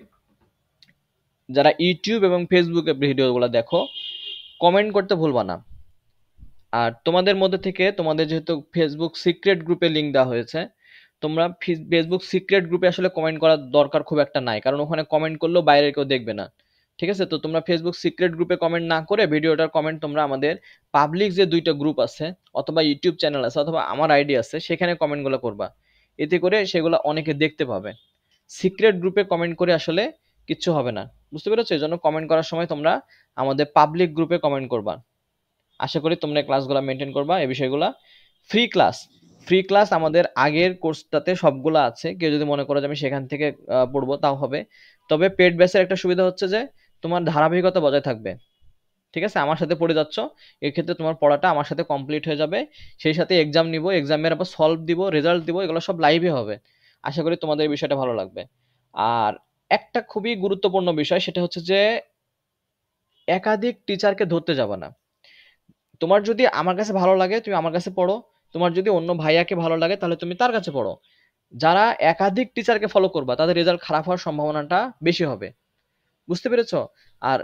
যারা ইউটিউব এবং ফেসবুকে ভিডিওগুলো দেখো, কমেন্ট করতে ভুলবা না। আর তোমাদের মধ্যে থেকে, তোমাদের যেহেতু ফেসবুক সিক্রেট গ্রুপে লিংক দেওয়া হয়েছে, তোমরা ফেসবুক সিক্রেট গ্রুপে আসলে কমেন্ট করার দরকার খুব একটা নাই, কারণ ওখানে কমেন্ট করলেও বাইরে কেউ দেখবে না। ঠিক আছে, তো তোমরা ফেসবুক সিক্রেট গ্রুপে কমেন্ট না করে ভিডিওটার কমেন্ট তোমরা আমাদের পাবলিক যে 2টা গ্রুপ আছে অথবা ইউটিউব চ্যানেল আছে অথবা আমার আইডি আছে সেখানে কমেন্টগুলো করবা, এতে করে সেগুলো অনেকে দেখতে পাবে। সিক্রেট গ্রুপে কমেন্ট করে আসলে কিচ্ছু হবে না, বুঝতে পেরেছো? এই জন্য কমেন্ট করার সময় তোমরা আমাদের পাবলিক গ্রুপে কমেন্ট করবা। আশা করি তোমরা ক্লাসগুলো মেনটেন করবা, এই বিষয়গুলো। ফ্রি ক্লাস, ফ্রি ক্লাস আমাদের আগের কোর্সটাতে সবগুলো আছে, কেউ যদি মনে করো যে আমি সেখান থেকে পড়বো তাও হবে। তবে পেড ব্যাচের একটা সুবিধা হচ্ছে যে তোমার ধারাবাহিকতা বজায় থাকবে। ঠিক আছে, আমার সাথে পড়ে যাচ্ছ, এক্ষেত্রে তোমার পড়াটা আমার সাথে কমপ্লিট হয়ে যাবে, সেই সাথে এক্সাম নিব, এক্সামের আবার সলভ দিব, রেজাল্ট দিব, এগুলো সব লাইভে হবে। আশা করি তোমাদের এই বিষয়টা ভালো লাগবে। আর একটা খুবই গুরুত্বপূর্ণ বিষয়, সেটা হচ্ছে যে একাধিক টিচারকে ধরতে যাবে না। তোমার যদি আমার কাছে ভালো লাগে তুমি আমার কাছে পড়ো, তোমার যদি অন্য ভাইয়াকে ভালো লাগে তাহলে তুমি তার কাছে পড়ো। যারা একাধিক টিচারকে ফলো করবা তাদের রেজাল্ট খারাপ হওয়ার সম্ভাবনাটা বেশি হবে। বুঝতে পেরেছো? আর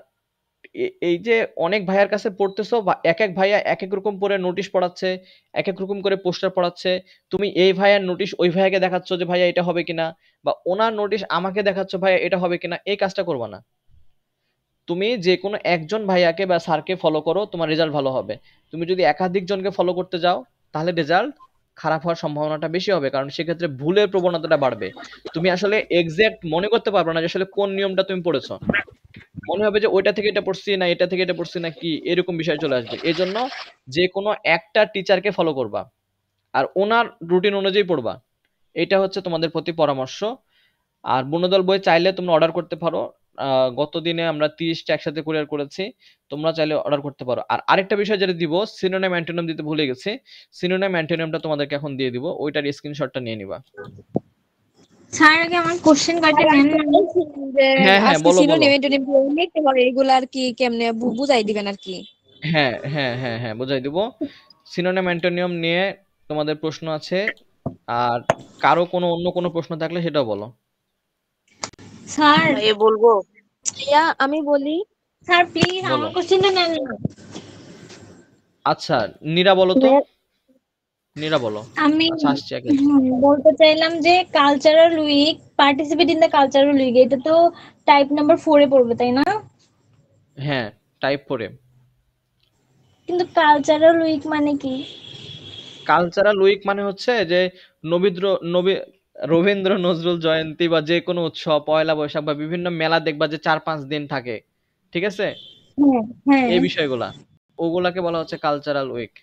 এই যে অনেক ভাইয়ার কাছে পড়তেছো বা এক এক ভাইয়া এক এক রকম করে নোটিশ পড়াচ্ছে, এক এক রকম করে পোস্টার পড়াচ্ছে, তুমি এই ভাইয়ার নোটিশ ওই ভাইয়াকে দেখাচ্ছ যে ভাইয়া এটা হবে কিনা, বা ওনার নোটিশ আমাকে দেখাচ্ছ ভাইয়া এটা হবে কিনা, এই কাজটা করবা না। তুমি যে কোনো একজন ভাইয়াকে বা স্যারকে ফলো করো, তোমার রেজাল্ট ভালো হবে। তুমি যদি একাধিক জনকে ফলো করতে যাও তাহলে রেজাল্ট খারাপ হওয়ার সম্ভাবনাটা বেশি হবে, কারণ সেক্ষেত্রে ভুলের প্রবণতাটা বাড়বে। তুমি আসলে এক্সাক্ট মনে করতে পারবে না যে আসলে কোন নিয়মটা তুমি পড়েছো। মনে হবে যে ওইটা থেকে এটা পড়ছি না এটা থেকে এটা পড়ছি না কি, এরকম বিষয় চলে আসবে। এই জন্য যে কোনো একটা টিচারকে ফলো করবা আর ওনার রুটিন অনুযায়ী পড়বা, এটা হচ্ছে তোমাদের প্রতি পরামর্শ। আর বন্যদল বই চাইলে তোমরা অর্ডার করতে পারো। গত দিনে আমরা 30টা একসাথে কুরিয়ার করেছি, তোমরা চাইলে অর্ডার করতে পারো। আর আরেকটা বিষয় যেটা দিব, সিনোনিম অ্যান্টোনিম দিতে ভুলে গেছি, সিনোনিম অ্যান্টোনিমটা তোমাদেরকে এখন দিয়ে দিব, ওইটার স্ক্রিনশটটা নিয়ে নিবা। স্যার আগে আমার কোশ্চেন কাটে নেন যে হ্যাঁ হ্যাঁ, আজকে বলো বলো। সিনোনিম এন্টোনিম লিখতে পারে এগুলা আর কি কেমনে বুঝাই দিবেন আর কি। হ্যাঁ হ্যাঁ হ্যাঁ হ্যাঁ, বুঝাই দিব। সিনোনিম অ্যান্টোনিম নিয়ে তোমাদের প্রশ্ন আছে, আর কারো কোনো অন্য কোনো প্রশ্ন থাকলে সেটাও বলো। স্যার ভাইয়া বলবো? আমি বলি, স্যার প্লিজ বলো। আমার কোশ্চেনটা নেন না। আচ্ছা, নীরা বলো তো, নীরা বলো। আমি আচ্ছা আসছি আগে। বলতে চাইলাম যে cultural week, participate in the cultural week, এটা তো টাইপ নাম্বার 4 এ পড়বে তাই না? হ্যাঁ, টাইপ 4 এ। কিন্তু কালচারাল উইক মানে কি? কালচারাল উইক মানে হচ্ছে যে নবীন্দ্র নবী রবীন্দ্র নজরুল জয়ন্তী বা যে কোনো উৎসব, পয়লা বৈশাখ বা বিভিন্ন মেলা দেখবা যে 4-5 দিন থাকে, ঠিক আছে? হ্যাঁ হ্যাঁ। এই বিষয়গুলা, ওগুলাকে বলা হচ্ছে কালচারাল উইক,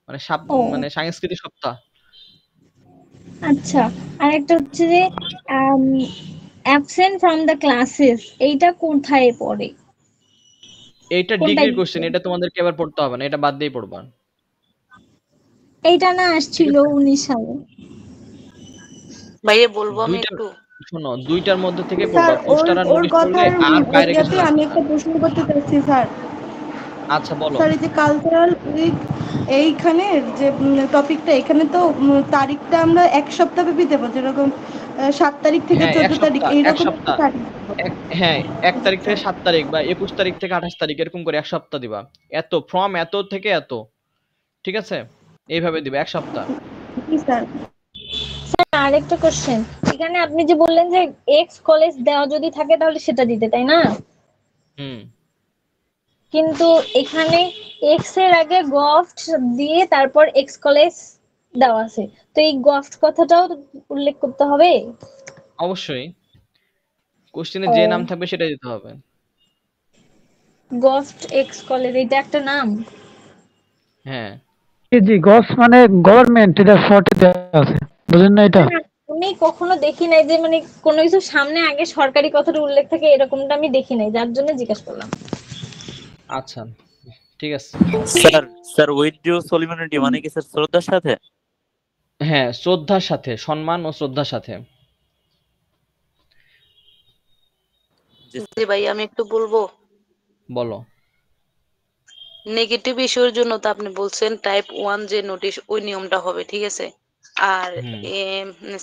মানে ও মানে সাংস্কৃতিক সপ্তাহ। আচ্ছা, আর একটা হচ্ছে যে অ্যাবসেন্ট ফ্রম দ্য ক্লাসেস, এইটা কোথায় পড়ে? এইটা কোন ডিগ্রির টাইপ? কোশ্চেন, এটা তোমাদেরকে এবার পড়তে হবে না, এটা বাদ দিয়েই পড়বা। এইটা না ঠিক আসছিল আছে? 19 সালে। ভাইয়া বলবো আমি দুইটা, একটু? শোনো, দুইটার মধ্যে থেকে স্যার পড়বা, ওর পোস্টার আর ওর নোটিশ পড়লে কথার আর বাইরে কিছু এরিয়াতে আমি লাগবে না। একটা প্রশ্ন করতে চাচ্ছি স্যার। আচ্ছা বলো। স্যার এই যে কালচারাল উইক, এইখানে যে টপিকটা, এখানে তো তারিখটা আমরা এক সপ্তাহ ব্যাপী দেবো, যেরকম 7 তারিখ থেকে হ্যাঁ, 14 এক তারিখ সপ্তাহ, এক এইরকম একটা সপ্তাহ। তারিখ। হ্যাঁ, 1 তারিখ থেকে 7 তারিখ বা 21 তারিখ থেকে 28 তারিখ, এরকম করে এক সপ্তাহ দিবা। এত ফ্রম এত থেকে এত, ঠিক আছে? এইভাবে দিবা এক সপ্তাহ। জি স্যার। স্যার আরেকটা কোশ্চেন, এখানে আপনি যে বললেন যে এক্স কলেজ দেওয়া যদি থাকে তাহলে সেটা দিতে, তাই না? হুম। কিন্তু এখানে এক্স এর আগে গফট দিয়ে তারপর এক্স কলেজ দেওয়া আছে, তো এই গফট কথাটাও তো উল্লেখ করতে হবে? অবশ্যই, কোশ্চেনে ও যে নাম থাকবে সেটা দিতে হবে। গফট এক্স কলেজ, এটা একটা নাম? হ্যাঁ। জি, গভস মানে গভর্নমেন্ট, এটা শর্টে দেওয়া আছে, বুঝেন না এটা? না, আমি কখনো দেখি নাই যে মানে কোনো কিছু সামনে আগে সরকারি কথাটা উল্লেখ থাকে, এরকমটা আমি দেখি নাই, যার জন্য জিজ্ঞাসা করলাম। আচ্ছা, ঠিক আছে। স্যার স্যার উইথ ডিউ সলিউশনিটি মানে কি স্যার শ্রদ্ধার সাথে? হ্যাঁ, শ্রদ্ধার সাথে, সম্মান ও শ্রদ্ধার সাথে। জি ভাই, আমি একটু বলবো? বলো। নেগেটিভ ইস্যুর জন্য তো আপনি বলছেন টাইপ 1 যে নোটিশ ওই নিয়মটা হবে, ঠিক আছে? আর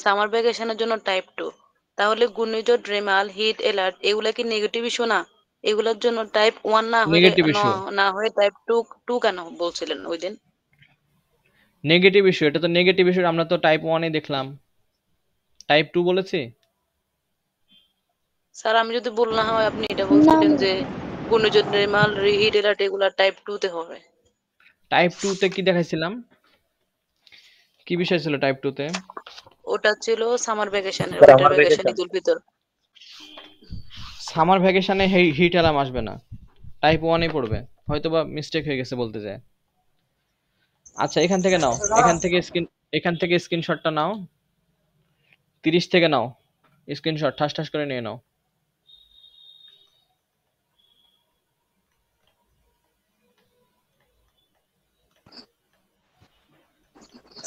সামার ভ্যাকেশনের জন্য টাইপ 2, তাহলে ঘূর্ণিঝড়, রেমাল, হিট অ্যালার্ট এগুলা কি নেগেটিভ ইস্যু না? এগুলোর জন্য টাইপ 1 না হইলে নেগেটিভ ইস্যু, না হয়ে টাইপ 2 কেন বলছিলেন ওই দিন? নেগেটিভ ইস্যু, এটা তো নেগেটিভ ইস্যু, আমরা তো টাইপ 1 এ দেখলাম, টাইপ 2 বলেছি। স্যার আমি যদি ভুল না হয় আপনি এটা বলছিলেন যে ঘূর্ণিঝড়, রেমাল, হিট অ্যালার্ট এগুলা টাইপ 2 তে হবে। টাইপ 2 তে কি দেখাইছিলাম, কি বিষয় ছিল টাইপ 2 তে? ওটা ছিল সামার ভ্যাকেশনের, উইন্টার ভ্যাকেশন, ঈদুল ফিতর। সামার ভ্যাকেশনে হিট অ্যালার্ম আসবে না, টাইপ 1 এ পড়বে, হয়তোবা মিস্টেক হয়ে গেছে বলতে যায়। আচ্ছা, এখান থেকে নাও, এখান থেকে স্ক্রিনশটটা নাও, 30 থেকে নাও স্ক্রিনশট, ঠাস ঠাস করে নিয়ে নাও।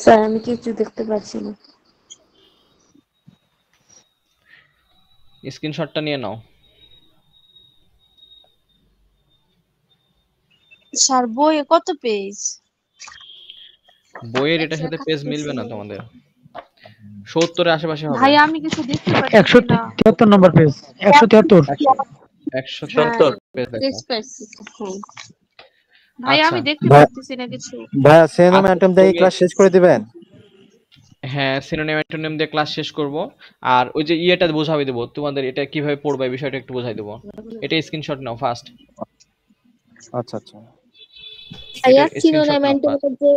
স্যার আমি কিছু দেখতে পাচ্ছি না। স্ক্রিনশটটা নিয়ে নাও। স্যার বইয়ে কত পেজ? বইয়ের এটার সাথে পেজ মিলবে না তোমাদের, 70 এর আশেপাশে হবে। ভাই আমি কিছু দেখতে পাচ্ছি না। 173 নম্বর পেজ, 173 173 পেজ দেখো। ভাই আচ্ছা আমি দেখতে পাচ্ছি না কিছু। ভাইয়া সিনোনিম অ্যান্টোনিম দিয়ে ক্লাস শেষ করে দিবেন? হ্যাঁ, সিনোনিম অ্যান্টোনিম দিয়ে ক্লাস শেষ করব। আর ওই যে ইয়েটা বোঝাই দেব তোমাদের, এটা কিভাবে পড়বে এই বিষয়টা একটু বোঝাই দেব। এটা স্ক্রিনশট নাও ফার্স্ট। আচ্ছা আচ্ছা। ভাইয়া সিনোনিম অ্যান্টোনিমের যে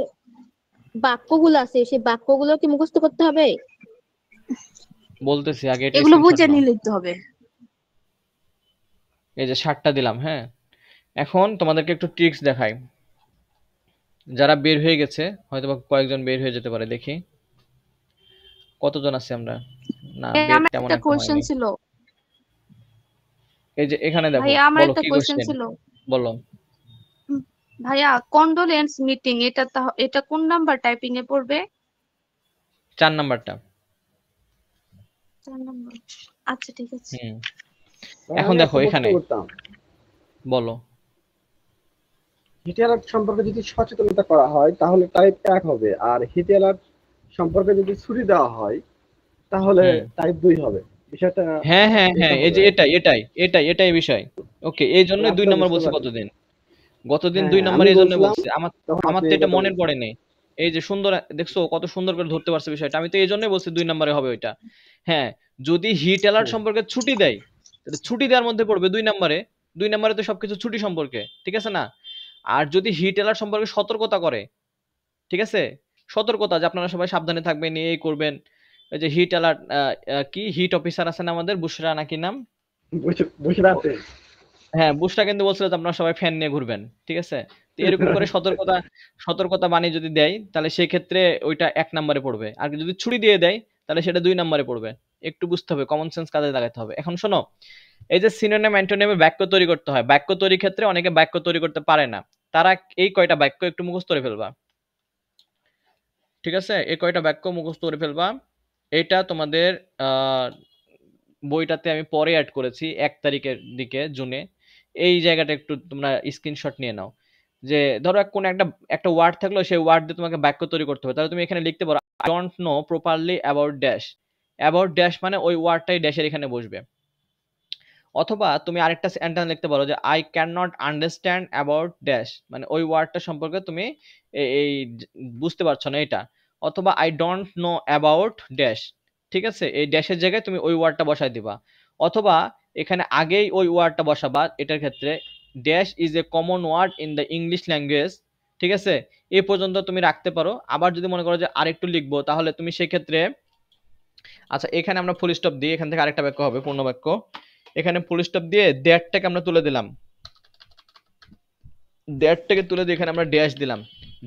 বাক্যগুলো আছে সেই বাক্যগুলো কি মুখস্থ করতে হবে? বলতেছি আগে এটা এগুলো বুঝে নিলেই তো হবে। এই যে 60টা দিলাম। হ্যাঁ, এখন তোমাদেরকে একটু ট্রিক্স দেখাই। যারা বের হয়ে গেছে হয়তো বা কয়েকজন বের হয়ে যেতে পারে, দেখি কতজন আছে আমরা। না, বের আমার তেমন একটা একটা কোশ্চেন হয়নি। ছিল। এই যে এখানে দেখো, ভাইয়া আমার বলো একটা কি কোশ্চেন কোশ্চেন ছিল। বলো। ভাইয়া কন্ডোলেন্স মিটিং এটা কোন নাম্বার টাইপিং এ পড়বে? 4 নাম্বারটা। 4 নাম্বার। আচ্ছা ঠিক আছে। এখন দেখো এখানে বলো। হিট অ্যালার্ট সম্পর্কে যদি সচেতনতা করা হয় তাহলে টাইপ 1 হবে, আর হিট অ্যালার্ট সম্পর্কে যদি ছুটি দেওয়া হয় তাহলে টাইপ 2 হবে। বিষয়টা হ্যাঁ হ্যাঁ হ্যাঁ, এই যে এটাই বিষয়। ওকে, এই জন্য 2 নাম্বার বলছি কতদিন। গতদিন 2 নাম্বার এই জন্য বলছি। আমার তো এটা মনে পড়ে নেই। এই যে সুন্দর দেখছো, কত সুন্দর করে ধরতে পারছে বিষয়টা। আমি তো এই জন্যই বলছি 2 নাম্বারে হবে ওইটা। হ্যাঁ, যদি হিট অ্যালার্ট সম্পর্কে ছুটি দেয় তাহলে ছুটি দেওয়ার মধ্যে পড়বে 2 নাম্বারে। 2 নাম্বারে তো সবকিছু ছুটি সম্পর্কে, ঠিক আছে না? আর যদি হিট অ্যালার্ট সম্পর্কে সতর্কতা করে, ঠিক আছে, সতর্কতা যে আপনারা সবাই সাবধানে থাকবেন, এই করবেন। এই যে হিট অ্যালার্ট, কি হিট অফিসার আছেন আমাদের, বুশরা নাকি নাম? বুশরা আছে। হ্যাঁ, বুশরা কিন্তু বলছিল যে আপনারা সবাই ফ্যান নিয়ে ঘুরবেন, ঠিক আছে? তো এরকম করে সতর্কতা বাণী যদি দেয় তাহলে সেই ক্ষেত্রে ওইটা 1 নম্বরে পড়বে। আর যদি ছুরি দিয়ে দেয় তাহলে সেটা 2 নম্বরে পড়বে। একটু বুঝতে হবে, কমন সেন্স কাজে লাগাতে হবে। এখন শোনো, এই যে সিনোনিম অ্যান্টোনিমে বাক্য তৈরি করতে হয়, বাক্য তৈরির ক্ষেত্রে অনেকে বাক্য তৈরি করতে পারে না। তারা এই কয়টা বাক্য একটু মুখস্থ করে ফেলবা, ঠিক আছে? এই কয়টা বাক্য মুখস্থ করে ফেলবা। এটা তোমাদের বইটাতে আমি পরে অ্যাড করেছি 1 তারিখের দিকে, জুনে। এই জায়গাটা একটু তোমরা স্ক্রিনশট নিয়ে নাও। যে ধরো কোন একটা ওয়ার্ড থাকলো, সেই ওয়ার্ড দিয়ে তোমাকে বাক্য তৈরি করতে হবে। তাহলে তুমি এখানে লিখতে পারো I don't no properly about dash. About dash মানে ওই ওয়ার্ডটাই ড্যাশের এখানে বসবে। অথবা তুমি আরেকটা সেন্টেন্স লিখতে পারো যে I can not understand about dash, মানে ওই ওয়ার্ডটা সম্পর্কে তুমি এই বুঝতে পারছো না এটা। অথবা I don't know about dash, ঠিক আছে? এই ড্যাশের জায়গায় তুমি ওই ওয়ার্ডটা বসাই দিবা। অথবা এখানে আগেই ওই ওয়ার্ডটা বসাবা। এটার ক্ষেত্রে dash is a common word in the English language, ঠিক আছে? এই পর্যন্ত তুমি রাখতে পারো। আবার যদি মনে করো যে আরেকটু লিখবো, তাহলে তুমি সেক্ষেত্রে, আচ্ছা এখানে আমরা ফুল স্টপ দিই, এখান থেকে আরেকটা বাক্য হবে পূর্ণ বাক্য। এখানে ফুল স্টপ দিয়ে দ্যাটটাকে আমরা তুলে দিলাম, দ্যাটটাকে তুলে দিয়ে এখানে আমরা ড্যাশ দিলাম।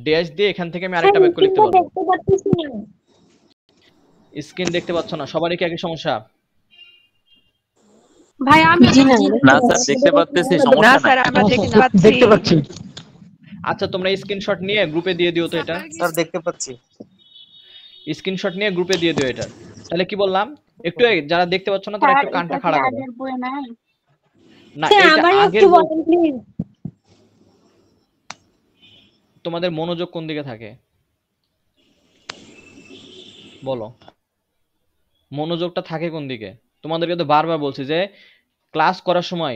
ড্যাশ দিয়ে এখান থেকে আমি আরেকটা বাক্য লিখতে পারবো। স্ক্রিন দেখতে পাচ্ছ না? সবারই কি একই সমস্যা? ভাই আমি না স্যার দেখতে পাচ্ছি, সমস্যা নাই। স্যার আমরা দেখতে পাচ্ছি। আচ্ছা তোমরা স্ক্রিনশট নিয়ে গ্রুপে দিয়ে দিও তো এটা। স্যার দেখতে পাচ্ছি। স্ক্রিনশট নিয়ে গ্রুপে দিয়ে দিও এটা। তাহলে কি বললাম, একটু যারা দেখতে পাচ্ছ না তারা একটু কানটা খাড়া করো। না এটা আগের বই। তোমাদের মনোযোগ কোন দিকে থাকে বলো, মনোযোগটা থাকে কোন দিকে? তোমাদেরকে তো বারবার বলছি যে ক্লাস করার সময়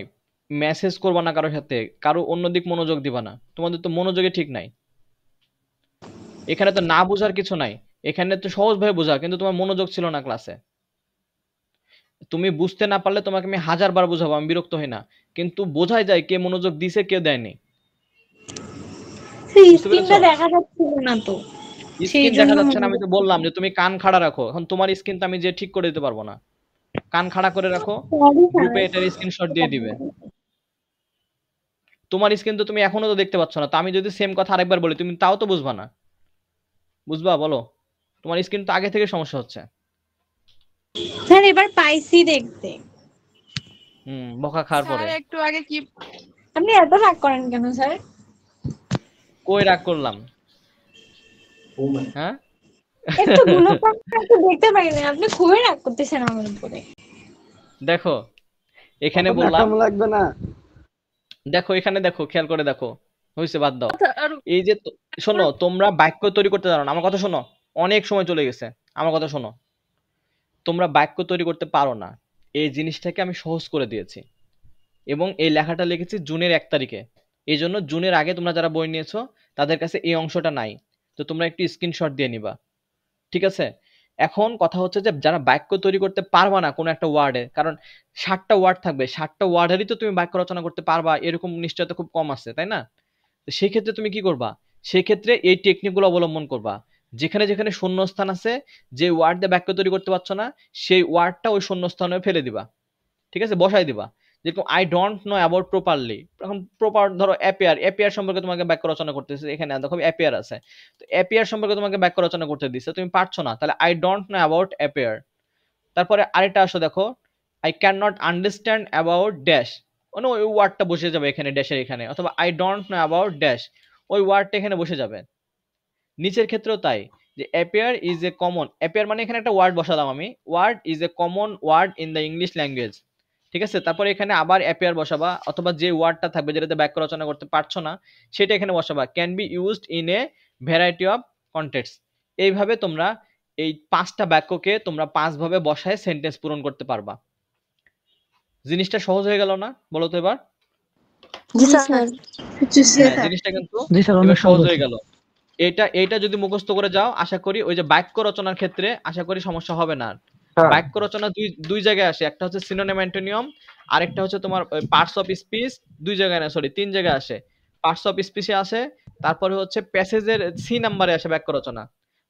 মেসেজ করবা না কারোর সাথে, কারো অন্য দিক মনোযোগ দিবা না। তোমাদের তো মনোযোগে ঠিক নাই। এখানে তো না বোঝার কিছু নাই, এখানে তো সহজভাবে বোঝা, কিন্তু তোমার মনোযোগ ছিল না ক্লাসে। তুমি বুঝতে না পারলে তোমাকে আমি 1000 বার বোঝাবো, আমি বিরক্ত হই না, কিন্তু বোঝাই যায় কে মনোযোগ দিছে কে দেয়নি। স্ক্রিনটা দেখা যাচ্ছে না তো, স্ক্রিন দেখা যাচ্ছে না, আমি তো বললাম যে তুমি কান খাড়া রাখো। এখন তোমার স্ক্রিন তো আমি যে ঠিক করে দিতে পারবো না, কান খাড়া করে রাখো, গ্রুপে এটার স্ক্রিনশট দিয়ে দিবে। তোমার স্ক্রিন তো তুমি এখনো তো দেখতে পাচ্ছ না, তো আমি যদি সেম কথা আরেকবার বলি তুমি তাও তো বুঝবা না। বুঝবা বলো? তোমার স্ক্রিন তো আগে থেকে সমস্যা হচ্ছে। স্যার এবার পাইছি দেখতে। বকা খাওয়ার পরে। স্যার একটু আগে কি আপনি এত রাগ করেন কেন স্যার? কই রাগ করলাম? হ্যাঁ একটু গুলো একটু দেখতে পারি না, আপনি খুবই রাগ করতেছেন আমার উপরে। দেখো এখানে অত বললাম, ন্যাকামো লাগবে না। দেখো এখানে দেখো, খেয়াল করে দেখো, হয়েছে, বাদ দাও। এই যে শোনো, তোমরা বাক্য তৈরি করতে জানো না, আমার কথা শোনো, অনেক সময় চলে গেছে, আমার কথা শোনো। তোমরা বাক্য তৈরি করতে পারো না, এই জিনিসটাকে আমি সহজ করে দিয়েছি, এবং এই লেখাটা লিখেছি জুনের 1 তারিখে। এই জন্য জুনের আগে তোমরা যারা বই নিয়েছো তাদের কাছে এই অংশটা নাই, তো তোমরা একটু স্ক্রিনশট দিয়ে নিবা, ঠিক আছে? এখন কথা হচ্ছে যে যারা বাক্য তৈরি করতে পারবা না কোনো একটা ওয়ার্ডে, কারণ 60টা ওয়ার্ড থাকবে, 60টা ওয়ার্ডেরই তো তুমি বাক্য রচনা করতে পারবা এরকম নিশ্চয়তা খুব কম আছে, তাই না? তো সেই ক্ষেত্রে তুমি কি করবা? সেই ক্ষেত্রে এই টেকনিকগুলো অবলম্বন করবা। যেখানে যেখানে শূন্যস্থান আছে, যে ওয়ার্ড দিয়ে বাক্য তৈরি করতে পারছো না, সেই ওয়ার্ডটা ওই শূন্যস্থানে ফেলে দিবা, ঠিক আছে, বসাই দিবা। যেরকম I don't know about properly, এখন প্রপার ধরো অ্যাপিয়ার, অ্যাপিয়ার সম্পর্কে তোমাকে বাক্য রচনা করতেছে, এখানে দেখো অ্যাপিয়ার আছে, তো অ্যাপিয়ার সম্পর্কে তোমাকে বাক্য রচনা করতে দিচ্ছে, তুমি পারছো না, তাহলে I don't know about appear. তারপরে আরেকটা আসো, দেখো I can not understand about dash, মানে ওই ওয়ার্ডটা বসে যাবে এখানে ড্যাশের এখানে, অথবা I don't know about dash, ওই ওয়ার্ডটা এখানে বসে যাবে। নিচের ক্ষেত্রেও তাই, যে appear is a common, appear মানে এখানে একটা ওয়ার্ড বসালাম আমি, word is a common word in the English language, ঠিক আছে? তারপরে এখানে আবার অ্যাপিয়ার বসাবা, অথবা যে ওয়ার্ডটা থাকবে যেটাতে বাক্য রচনা করতে পারছো না সেটা এখানে বসাবা, can be used in a variety of context. এইভাবে তোমরা এই 5টা বাক্যকে তোমরা 5 ভাবে বসায় সেন্টেন্স পূরণ করতে পারবা। জিনিসটা সহজ হয়ে গেল না, বলো তো এবার? জি স্যার। হ্যাঁ, জিনিসটা কিন্তু এবার সহজ হয়ে গেল। এইটা যদি মুখস্থ করে যাও, আশা করি ওই যে বাক্য রচনার ক্ষেত্রে আশা করি সমস্যা হবে না। বাক্য রচনা দুই জায়গায় আসে, একটা হচ্ছে সিনোনিম অ্যান্টোনিম, আরেকটা হচ্ছে তোমার পার্টস অফ স্পিচ, 2 জায়গায় না, সরি 3 জায়গায় আসে। পার্টস অফ স্পিচে আসে, তারপরে হচ্ছে প্যাসেজের সি নাম্বারে আসে বাক্য রচনা।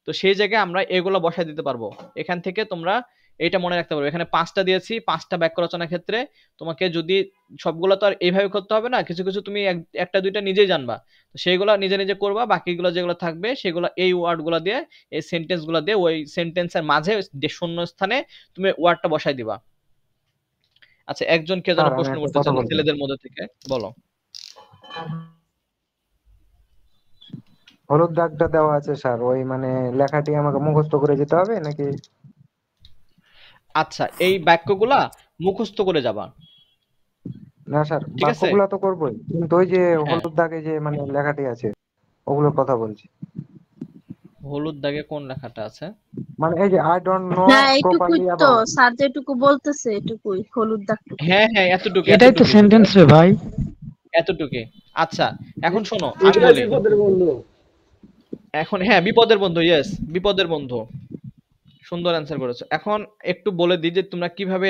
তো সেই জায়গায় আমরা এগুলো বসায় দিতে পারবো। এখান থেকে তোমরা এটা মনে রাখতে পারবে, এখানে 5টা দিয়েছি, 5টা বাক্য রচনার ক্ষেত্রে তোমাকে যদি সবগুলো তো আর এইভাবে করতে হবে না, কিছু কিছু তুমি একটা দুইটা নিজেই জানবা, তো সেইগুলো নিজে নিজে করবা, বাকিগুলো যেগুলো থাকবে সেগুলো এই ওয়ার্ডগুলো দিয়ে, এই সেন্টেন্সগুলো দিয়ে, ওই সেন্টেন্সের মাঝে শূন্য স্থানে তুমি ওয়ার্ডটা বসাই দিবা। আচ্ছা, একজন কে যেন প্রশ্ন করতে চান ছেলেদের মধ্যে থেকে, বলো। হলুদ দাগটা দেওয়া আছে স্যার, ওই মানে লেখাটি আমাকে মুখস্থ করে যেতে হবে নাকি? আচ্ছা, এই বাক্যগুলা মুখস্থ করে যাবা। না স্যার, বাক্যগুলো তো করবোই, কিন্তু ওই যে হলুদ দাগে যে মানে লেখাটি আছে ওগুলোর কথা বলছি। হলুদ দাগে কোন লেখাটা আছে? মানে এই যে আই ডোন্ট নো হ্যাঁ, এইটুকুই প্রপারলি তো অ্যাবাউট, স্যার যেটুকু বলতেছে এটুকুই, হলুদ দাগটুকু। হ্যাঁ হ্যাঁ, এতটুকু, এটাই তো সেন্টেন্স রে ভাই, এতটুকু। আচ্ছা, এখন শোনো, আমি বলি এখন, হ্যাঁ বিপদের বন্ধু, ইয়েস বিপদের বন্ধু, সুন্দর অ্যান্সার করেছো। এখন একটু বলে দিই যে তোমরা কিভাবে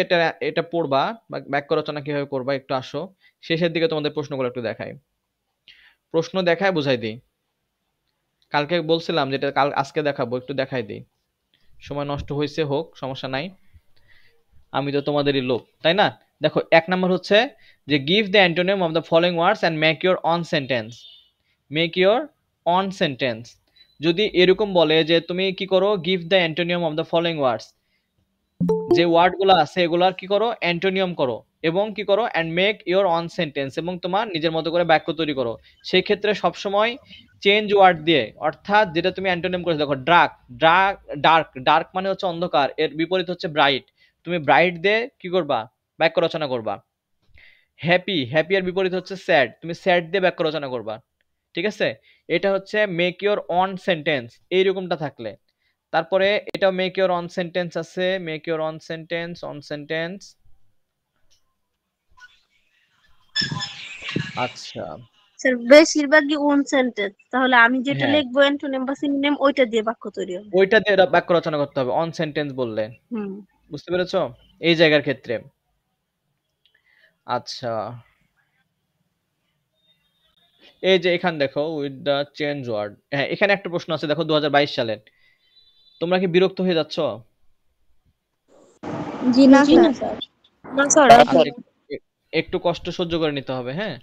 এটা পড়বা বা বাক্য রচনা কিভাবে করবা, একটু আসো শেষের দিকে তোমাদের প্রশ্নগুলো একটু দেখাই, প্রশ্ন দেখায় বুঝাই দিই। কালকে বলছিলাম যেটা আজকে দেখাবো, একটু দেখাই দিই, সময় নষ্ট হয়েছে হোক, সমস্যা নাই, আমি তো তোমাদেরই লোক, তাই না? দেখো 1 নাম্বার হচ্ছে যে give the antonym of the following words and make your on sentence, make your on sentence. যদি এরকম বলে যে তুমি কি করো, give the antonym of the following ওয়ার্ডস, যে ওয়ার্ডগুলো আছে এগুলার কি করো, অ্যান্টোনিয়াম করো, এবং কি করো, and make your on sentence, এবং তোমার নিজের মতো করে বাক্য তৈরি করো। সেই ক্ষেত্রে সবসময় চেঞ্জ ওয়ার্ড দিয়ে, অর্থাৎ যেটা তুমি অ্যান্টোনিয়াম করেছো, দেখো ডার্ক, ডার্ক, ডার্ক মানে হচ্ছে অন্ধকার, এর বিপরীত হচ্ছে ব্রাইট, তুমি ব্রাইট দিয়ে কি করবা, বাক্য রচনা করবা। হ্যাপি, হ্যাপি এর বিপরীত হচ্ছে স্যাড, তুমি স্যাড দিয়ে বাক্য রচনা করবা, ঠিক আছে? এটা হচ্ছে মেক ইওর অন সেন্টেন্স, এইরকমটা থাকলে। তারপরে এটা মেক ইওর অন সেন্টেন্স আছে, make your on sentence, on sentence. আচ্ছা স্যার বেশিরভাগই ওন সেন্টেন্স, তাহলে আমি যেটা লিখবো অ্যান্টোনিম বা সিনোনিম ওইটা দিয়ে বাক্য তৈরি হবে, ওইটা দিয়ে বাক্য রচনা করতে হবে অন সেন্টেন্স বললে, বুঝতে পেরেছো এই জায়গার ক্ষেত্রে? আচ্ছা, এই যে এখানে দেখো উইথ দ্য চেঞ্জ ওয়ার্ড, হ্যাঁ এখানে একটা প্রশ্ন আছে দেখো 2022 সালের, তোমরা কি বিরক্ত হয়ে যাচ্ছ? জি না স্যার, না স্যার, একটু কষ্ট সহ্য করে নিতে হবে, হ্যাঁ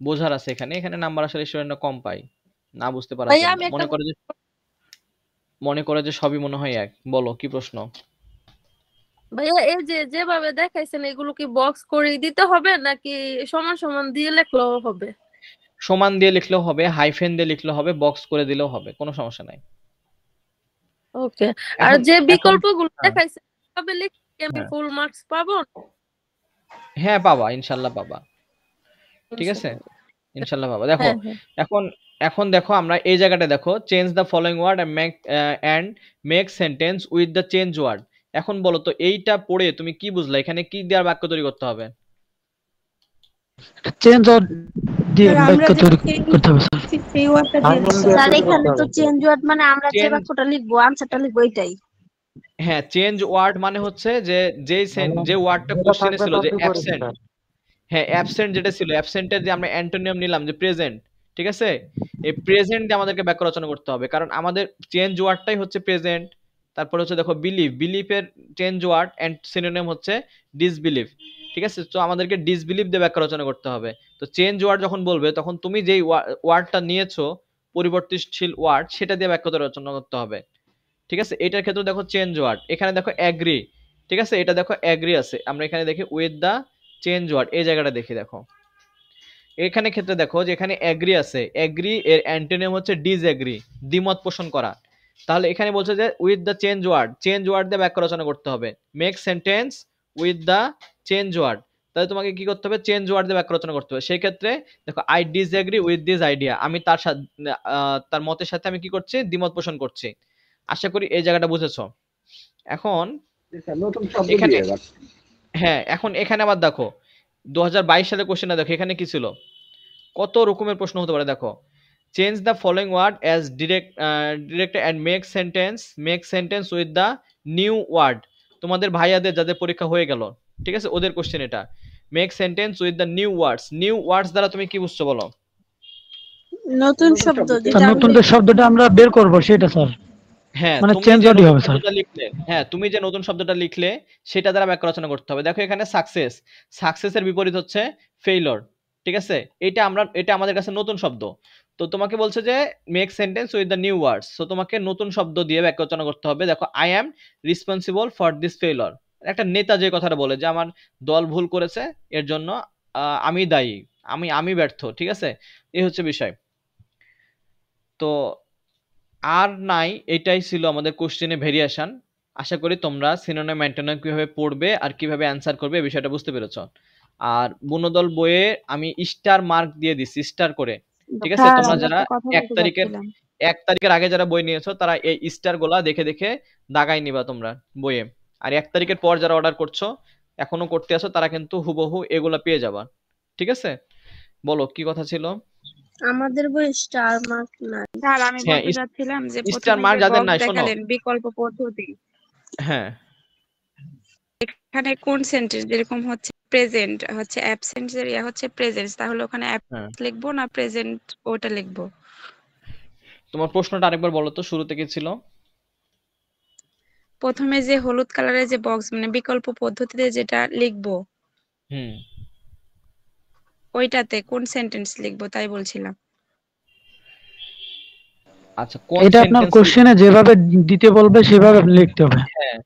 বোঝার আছে এখানে, এখানে নাম্বার আসলে স্টুডেন্টরা কম পায়, না বুঝতে পারার জন্য, মনে করে যে সবই মনে হয় এক। বলো কি প্রশ্ন? ভাইয়া এই যে যেভাবে দেখাইছেন এগুলো কি বক্স করে দিতে হবে নাকি সমান সমান দিয়ে লিখলেও হবে? সমান দিয়ে লিখলেও হবে, হাইফেন দিয়ে লিখলেও হবে, বক্স করে দিলেও হবে, কোনো সমস্যা নাই। ওকে, আর যে বিকল্পগুলো দেখাইছেন তবে লিখে আমি ফুল মার্কস পাবো? হ্যাঁ পাবা, ইনশাল্লাহ পাবা। ঠিক আছে, ইনশাল্লাহ পাবা। দেখো হ্যাঁ হ্যাঁ এখন এখন দেখো আমরা এই জায়গাটা দেখো, change the following word and make sentence with the change word. এখন বলো তো এইটা পড়ে তুমি কি বুঝলা, এখানে কি দেওয়ার বাক্য তৈরি করতে হবে? চেঞ্জ ওয়ার্ড দিয়ে স্যার আমরা বাক্য যে তৈরি করতে হবে স্যার। সেই ওয়ার্ডটা দিয়ে আননোন দিচ্ছি। দিয়ে স্যার তৈরি এখানে করতে তো হবে। চেঞ্জ ওয়ার্ড মানে আমরা যে চেঞ্জ, বাক্যটা লিখবো আনসারটা লিখবো এটাই। হ্যাঁ চেঞ্জ ওয়ার্ড মানে হচ্ছে যে যে ওয়ার্ডটা যেটা কোশ্চেনে থাকবে ছিল যে তাতেই অ্যাবসেন্ট, পরিষ্কার। হ্যাঁ অ্যাবসেন্ট যেটা ছিল, অ্যাবসেন্টের যে আমরা অ্যান্টোনিয়াম নিলাম যে প্রেজেন্ট, ঠিক আছে, এই প্রেজেন্ট দিয়ে আমাদেরকে বাক্য রচনা করতে হবে, কারণ আমাদের চেঞ্জ ওয়ার্ডটাই হচ্ছে প্রেজেন্ট। তারপর হচ্ছে দেখো বিলিভ, বিলিফের চেঞ্জ ওয়ার্ড এন্ড সিনোনিম হচ্ছে ডিসবিলিভ, ঠিক আছে, তো আমাদেরকে ডিসবিলিভ দিয়ে বাক্য রচনা করতে হবে। তো চেঞ্জ ওয়ার্ড যখন বলবে তখন তুমি যেই ওয়ার্ডটা নিয়েছো পরিবর্তনশীল ওয়ার্ড, সেটা দিয়ে বাক্য রচনা করতে হবে। ঠিক আছে, এটার ক্ষেত্রে দেখো চেঞ্জ ওয়ার্ড, এখানে দেখো অ্যাগ্রি, ঠিক আছে, এটা দেখো অ্যাগ্রি আছে, আমরা এখানে দেখি উইথ দা চেঞ্জ ওয়ার্ড, এই জায়গাটা দেখি দেখো, এখানে ক্ষেত্রে দেখো যে এখানে অ্যাগ্রি আছে, অ্যাগ্রি এর অ্যান্টোনিম হচ্ছে ডিসঅ্যাগ্রি, দ্বিমত পোষণ করা। তাহলে এখানে বলছে যে with the change word, change word দিয়ে বাক্য রচনা করতে হবে, make sentence with the change word. তাহলে তোমাকে কি করতে হবে, চেঞ্জ ওয়ার্ড দিয়ে বাক্য রচনা করতে হবে। সেই ক্ষেত্রে দেখো I disagree with this idea, আমি তার সাথে তার মতের সাথে আমি কি করছি, দ্বিমত পোষণ করছি। আশা করি এই জায়গাটা বুঝেছো। এখন নতুন শব্দ এখানে, দিয়ে এবার। হ্যাঁ এখন এখানে আবার দেখো 2022 সালের কোশ্চেনটা দেখো, এখানে কি ছিল, কত রকমের প্রশ্ন হতে পারে দেখো, change the following word as direct and make sentence with the new word. তোমাদের ভাইয়াদের যাদের পরীক্ষা হয়ে গেল, ঠিক আছে, ওদের কোশ্চেন এটা, make sentence with the new words. New words দ্বারা তুমি কি বুঝছো বলো? নতুন শব্দ স্যার যেটা নতুন যে শব্দটা আমরা বের করব সেটা স্যার, হ্যাঁ মানে তুমি চেঞ্জ যে ওয়ার্ডই নতুন হবে স্যার। শব্দটা লিখলে, হ্যাঁ তুমি যে নতুন শব্দটা লিখলে সেটা দ্বারা বাক্য রচনা করতে হবে। দেখো এখানে সাকসেস, সাকসেসের বিপরীত হচ্ছে ফেইলর, ঠিক আছে, এটা আমাদের কাছে নতুন শব্দ। তো তোমাকে বলছে যে make sentence with the new words, তো তোমাকে নতুন শব্দ দিয়ে বাক্য রচনা করতে হবে। দেখো I am responsible for this failure, একটা নেতা যে কথাটা বলে যে আমার দল ভুল করেছে, এর জন্য আমি দায়ী, আমি ব্যর্থ, ঠিক আছে, এই হচ্ছে বিষয়। তো আর নাই, এটাই ছিল আমাদের কোশ্চেনে ভেরিয়েশন। আশা করি তোমরা সিনোনিম অ্যান্টোনিম কিভাবে পড়বে আর কিভাবে অ্যান্সার করবে এই বিষয়টা বুঝতে পেরেছো। আর বুনোদল বইয়ে আমি স্টার মার্ক দিয়ে দিচ্ছি, স্টার করে, ঠিক আছে, স্যার তোমরা আমরা যারা একটা কথা এক বলতে তারিখের চাচ্ছিলাম। 1 তারিখের আগে যারা বই নিয়েছো তারা এই স্টার গুলা দেখে দেখে দাগাই নিবা তোমরা বইয়ে। আর 1 তারিখের পর যারা অর্ডার করছো, এখনো করতে আছো, তারা কিন্তু হুবহু এগুলা পেয়ে যাবা। ঠিক আছে, বলো কি কথা ছিল? আমাদের বই স্টার মার্ক নাই। স্যার আমি হ্যাঁ বলতে চাচ্ছিলাম যে স্টার প্রথমে মার্ক যে যাদের বক্স নাই শোনো, দেখালেন বিকল্প পদ্ধতি, হ্যাঁ এখানে কোন সেন্টেন্স, যেরকম হচ্ছে প্রেজেন্ট হচ্ছে অ্যাবসেন্ট এর ইয়া হচ্ছে প্রেজেন্স, তাহলে ওখানে হ্যাঁ অ্যাবসেন্ট লিখবো না প্রেজেন্ট ওটা লিখবো? তোমার প্রশ্নটা আরেকবার বলো তো, শুরু থেকে ছিল। প্রথমে যে হলুদ কালারের যে বক্স মানে বিকল্প পদ্ধতিতে যেটা লিখবো, হুম ওইটাতে কোন সেন্টেন্স লিখবো তাই বলছিলাম। আচ্ছা কোন এটা আপনার সেন্টেন্স, কোশ্চেনে যেভাবে দিতে বলবে সেভাবে আপনি লিখতে হবে। হ্যাঁ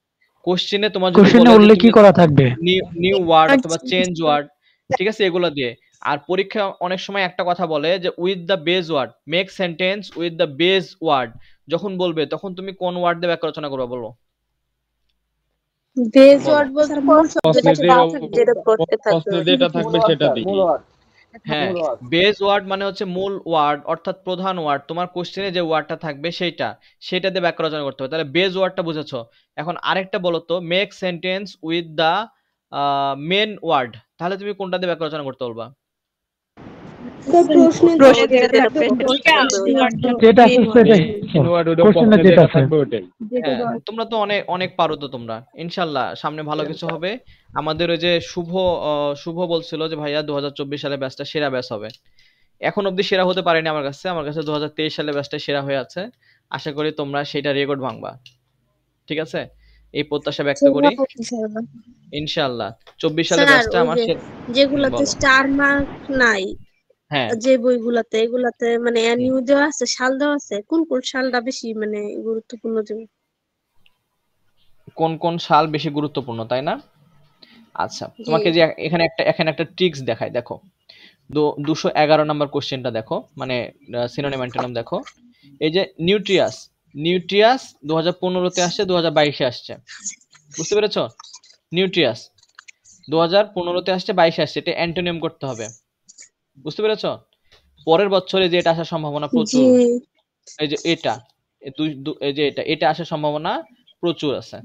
কোশ্চেনে তোমার যদি কোশ্চেনে বলে যে উল্লেখই তুমি করা থাকবে। নিউ ওয়ার্ড অথবা চেঞ্জ ওয়ার্ড, ঠিক আছে, এগুলো দিয়ে। আর পরীক্ষা অনেক সময় একটা কথা বলে যে with the base word, make sentence with the base word, যখন বলবে তখন তুমি কোন ওয়ার্ড দিয়ে বাক্য রচনা করবে বলো? বেজ বলো। ওয়ার্ড বলতে কোন শব্দটা যেটা করতে থাকবে যেটা থাকবে সেটা দিই। হ্যাঁ বেস ওয়ার্ড মানে হচ্ছে মূল ওয়ার্ড অর্থাৎ প্রধান ওয়ার্ড, তোমার কোশ্চেনে যে ওয়ার্ডটা থাকবে সেটা দিয়ে বাক্য রচনা করতে হবে। তাহলে বেস ওয়ার্ডটা বুঝেছো। এখন আরেকটা বলো তো, make sentence with the main word, তাহলে তুমি কোনটা দিয়ে বাক্য রচনা করতে বলবা? যেটা আছে সেটাই কোশ্চেনে যেটা আছে। হ্যাঁ তোমরা তো অনেক অনেক পারো তো তোমরা, ইনশাল্লাহ সামনে ভালো কিছু হবে। আমাদের ওই যে শুভ বলছিল যে ভাইয়া 2024 সালে ব্যাচটা সেরা ব্যাচ হবে। এখন অবধি সেরা হতে পারেনি আমার কাছে 2023 সালে ব্যাচটা সেরা হয়ে আছে। আশা করি তোমরা সেটা রেকর্ড ভাঙবা, ঠিক আছে, এই প্রত্যাশা ব্যক্ত করি ইনশাল্লাহ। 24 সালে স্যার ব্যাচটা ওই আমার যে যেগুলাতে বলো। স্টার মার্ক নাই, হ্যাঁ যে বইগুলাতে এগুলাতে মানে নিউ দেওয়া আছে, সাল দেওয়া আছে, কোন কোন সালটা বেশি মানে গুরুত্বপূর্ণ? কোন কোন সাল বেশি গুরুত্বপূর্ণ তাই না? আচ্ছা তোমাকে যে এখানে একটা ট্রিক্স দেখাই, দেখো 211 নাম্বার কোশ্চেনটা দেখো, মানে সিনোনিম অ্যান্টোনিম দেখো। এই যে নিউট্রিয়াস 2015 তে আসছে, 2022 এ আসছে, বুঝতে পেরেছো? নিউট্রিয়াস 2015-তে আসছে, 22-এ আসছে, এটা অ্যান্টোনিম করতে হবে। বুঝতে পেরেছো? পরের বছরে যে এটা আসার সম্ভাবনা জি প্রচুর। এই যে এটা, এই যে এটা আসার সম্ভাবনা প্রচুর আছে।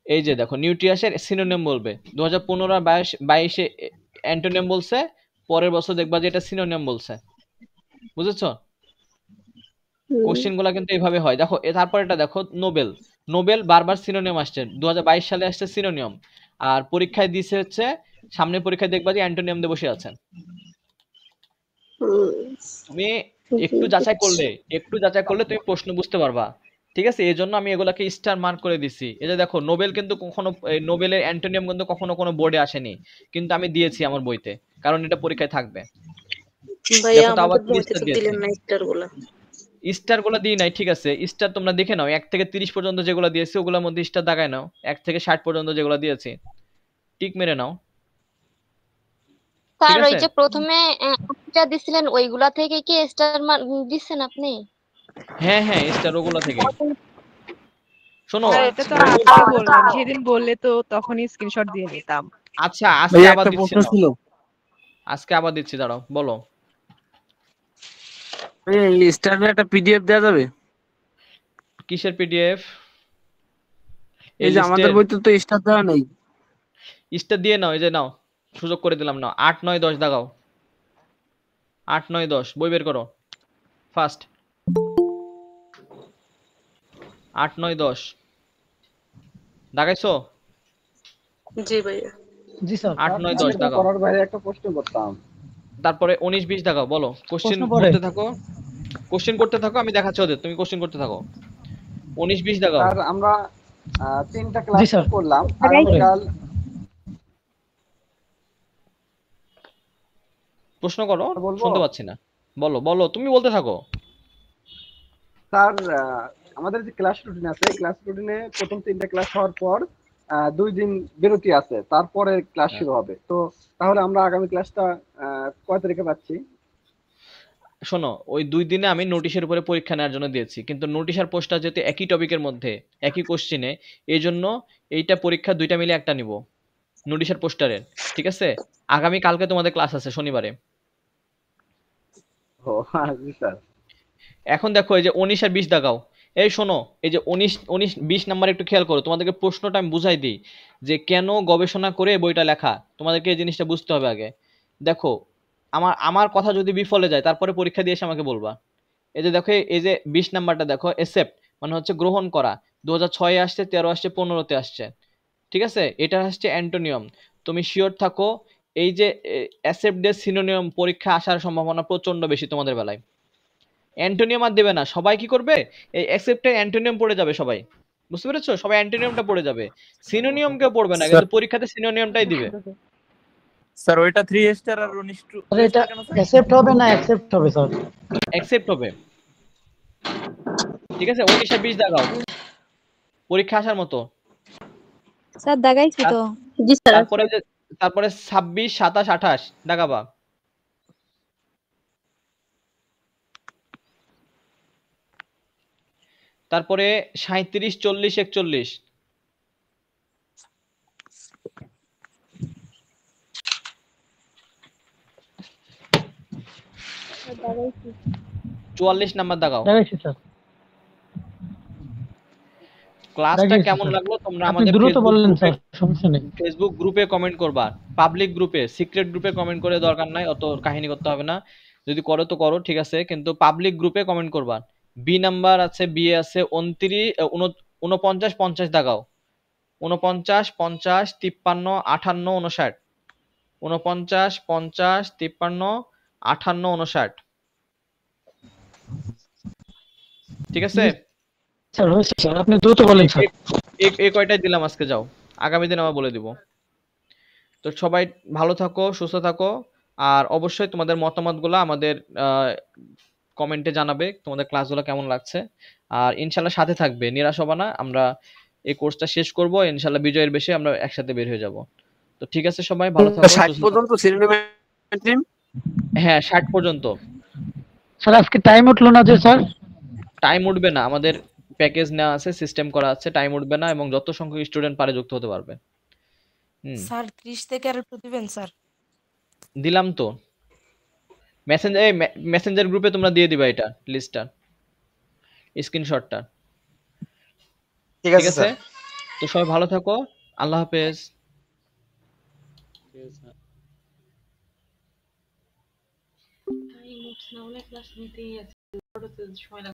এই যে দেখো নিউট্রিয়াসের সিনোনিম বলবে, 2015 আর 22-এ অ্যান্টোনিম বলছে, পরের বছর দেখবা যে এটা সিনোনিম বলছে। বুঝেছো? কোশ্চেন গুলা কিন্তু এইভাবে হয়। দেখো তারপর এটা দেখো নোবেল, নোবেল বারবার সিনোনিম আসছে, 2022 সালে আসছে সিনোনিম, আর পরীক্ষায় দিছে হচ্ছে, সামনে পরীক্ষায় দেখবা যে অ্যান্টোনিম দিয়ে বসে আছেন। তুমি একটু যাচাই করলে তুমি প্রশ্ন বুঝতে পারবা। ঠিক আছে, এই জন্য আমি এগুলাকে স্টার মার্ক করে দিছি। এই যে দেখো নোবেল কিন্তু কখনো, নোবেলের অ্যান্টোনিম কিন্তু কখনো কোনো বোর্ডে আসেনি, কিন্তু আমি দিয়েছি আমার বইতে, কারণ এটা পরীক্ষায় থাকবে। ভাইয়া দেখো তো আবার আমাদের বইতে তো দিলেন না স্টার গুলা। স্টার গুলা দিই নাই, ঠিক আছে, স্টার তোমরা দেখে নাও, 1 থেকে 30 পর্যন্ত যেগুলো দিয়েছি ওগুলোর মধ্যে স্টার দাগায় নাও, 1 থেকে 60 পর্যন্ত যেগুলো দিয়েছি টিক মেরে নাও। ঠিক স্যার ওই আছে, যে প্রথমে যা দিছিলেন ওইগুলা থেকে কি স্টার দিচ্ছেন আপনি? হ্যাঁ হ্যাঁ স্টার ওগুলো থেকে। শোনো স্যার এটা তো আজকে বললাম, সেদিন বললে তো তখনই স্ক্রিনশট দিয়ে নিতাম। আচ্ছা আজকে আবার দিচ্ছি, আজকে আবার দিচ্ছি, দাঁড়াও বলো। এই স্টারের একটা পিডিএফ দেওয়া যাবে? কিসের পিডিএফ? এই যে আমাদের বইতে তো স্টার দেওয়া নেই। স্টার দিয়ে নাও, এই যে নাও, সুযোগ করে দিলাম, নাও 8, 9, 10 দাগাও, 8, 9, 10 বই বের করো ফার্স্ট। 8, 9, 10 দাগাইছো? জি ভাইয়া। জি স্যার। 8, 9, 10 দাগাও। করার বাইরে একটা প্রশ্ন করতাম। তারপরে 19, 20 দাগাও, বলো। কোশ্চেন করতে থাকো, আমি দেখাচ্ছি ওদের, তুমি কোশ্চেন করতে থাকো। 19, 20 দাগাও। স্যার আমরা 3টা ক্লাস করলাম, আগামীকাল প্রশ্ন করো, শুনতে পাচ্ছি না, বলো তুমি বলতে থাকো। স্যার আমাদের যে ক্লাস রুটিন আছে, ক্লাস রুটিনে প্রথম 3টা ক্লাস হওয়ার পর 2 দিন বিরতি আছে, তারপরে ক্লাস শুরু হবে। তো তাহলে আমরা আগামী ক্লাসটা কয় তারিখে পাচ্ছি? শোনো, ওই 2 দিনে আমি নোটিশের উপরে পরীক্ষা নেওয়ার জন্য দিয়েছি, কিন্তু নোটিশ আর পোস্টটা যেহেতু একই টপিকের মধ্যে, একই কোশ্চেনে, এই জন্য এইটা পরীক্ষা 2টা মিলে একটা নিব, নোটিশ আর পোস্টারের। ঠিক আছে, আগামী কালকে তোমাদের ক্লাস আছে শনিবারে। ও জি স্যার। এখন দেখো এই যে 19 আর 20 দাগাও। এই শোনো, এই যে 19, 20 নাম্বার একটু খেয়াল করো, তোমাদেরকে প্রশ্নটা আমি বুঝাই দিই যে কেন গবেষণা করে বইটা লেখা, তোমাদেরকে এই জিনিসটা বুঝতে হবে আগে। দেখো আমার কথা যদি বিফলে যায় তারপরে পরীক্ষা দিয়ে এসে আমাকে বলবা। এই যে দেখো, এই যে 20 নাম্বারটা দেখো, অ্যাকসেপ্ট মানে হচ্ছে গ্রহণ করা, 2006-এ আসছে, 13 আসছে, 15-তে আসছে। ঠিক আছে, এটা হচ্ছে অ্যান্টোনিয়াম। তুমি শিওর থাকো এই যে অ্যাকসেপ্ট এর সিনোনিয়াম পরীক্ষা আসার সম্ভাবনা প্রচন্ড বেশি তোমাদের বেলায়। অ্যান্টোনিয়াম আর দেবে না, সবাই কি করবে, এই অ্যাকসেপ্টের অ্যান্টোনিয়াম পড়ে যাবে সবাই। বুঝতে পেরেছো? সবাই অ্যান্টোনিয়ামটা পড়ে যাবে, সিনোনিয়াম কেউ পড়বে না, কিন্তু পরীক্ষাতে সিনোনিয়ামটাই দিবে। স্যার ওইটা 3 স্টার আর 19 2 স্যার এটা অ্যাকসেপ্ট হবে না অ্যাকসেপ্ট হবে স্যার? অ্যাকসেপ্ট হবে। ঠিক আছে, 19 আর 20 দাগাও, পরীক্ষা আসার মতো। স্যার দাগাইছি তো। জি স্যার। তারপরে 26, 27, 28 দাগাবা। তারপরে 37, 40, 41 44 নাম্বার দাগাও। ক্লাসটা কেমন লাগলো তোমরা আমাদের ফেসবুক গ্রুপে কমেন্ট করবা, পাবলিক গ্রুপে, সিক্রেট গ্রুপে কমেন্ট করে দরকার নাই, অত কাহিনী করতে হবে না, যদি করো তো করো, ঠিক আছে, কিন্তু পাবলিক গ্রুপে কমেন্ট করবা। বি নাম্বার আছে, বি এ আছে 29, 49, 50 দাগাও। 49, 50, 53, 58, 59 49, 50, 53, 58, 59 ঠিক আছে স্যার হয়েছে স্যার, আপনি দ্রুত বলেন স্যার। এই কয়টাই দিলাম আজকে, যাও, আগামী দিন আবার বলে দিব। তো সবাই ভালো থাকো, সুস্থ থাকো, আর অবশ্যই তোমাদের মতামতগুলো আমাদের কমেন্টে জানাবে, তোমাদের ক্লাসগুলো কেমন লাগছে, আর ইনশাল্লাহ সাথে থাকবে, নিরাশ হবে না। আমরা এই কোর্সটা শেষ করব ইনশাল্লাহ, বিজয়ের বেশে আমরা একসাথে বের হয়ে যাব। তো ঠিক আছে, সবাই ভালো থাকো। 60 পর্যন্ত সিনোনিম? হ্যাঁ 60 পর্যন্ত। স্যার আজকে টাইম উঠলো না যে স্যার? টাইম উঠবে না, আমাদের প্যাকেজ নেওয়া আছে, সিস্টেম করা আছে, টাইম উঠবে না, এবং যত সংখ্যক স্টুডেন্ট পারে যুক্ত হতে পারবে। স্যার 30 থেকে আর একটু দিবেন স্যার। দিলাম তো মেসেঞ্জার গ্রুপে তোমরা দিয়ে দিবা এটা লিস্টটা, স্ক্রিনশটটা। ঠিক ঠিক আছে আছে, স্যার। তো সবাই ভালো থাকো, আল্লাহ হাফেজ। অনেক ক্লাস নিতেই আছে,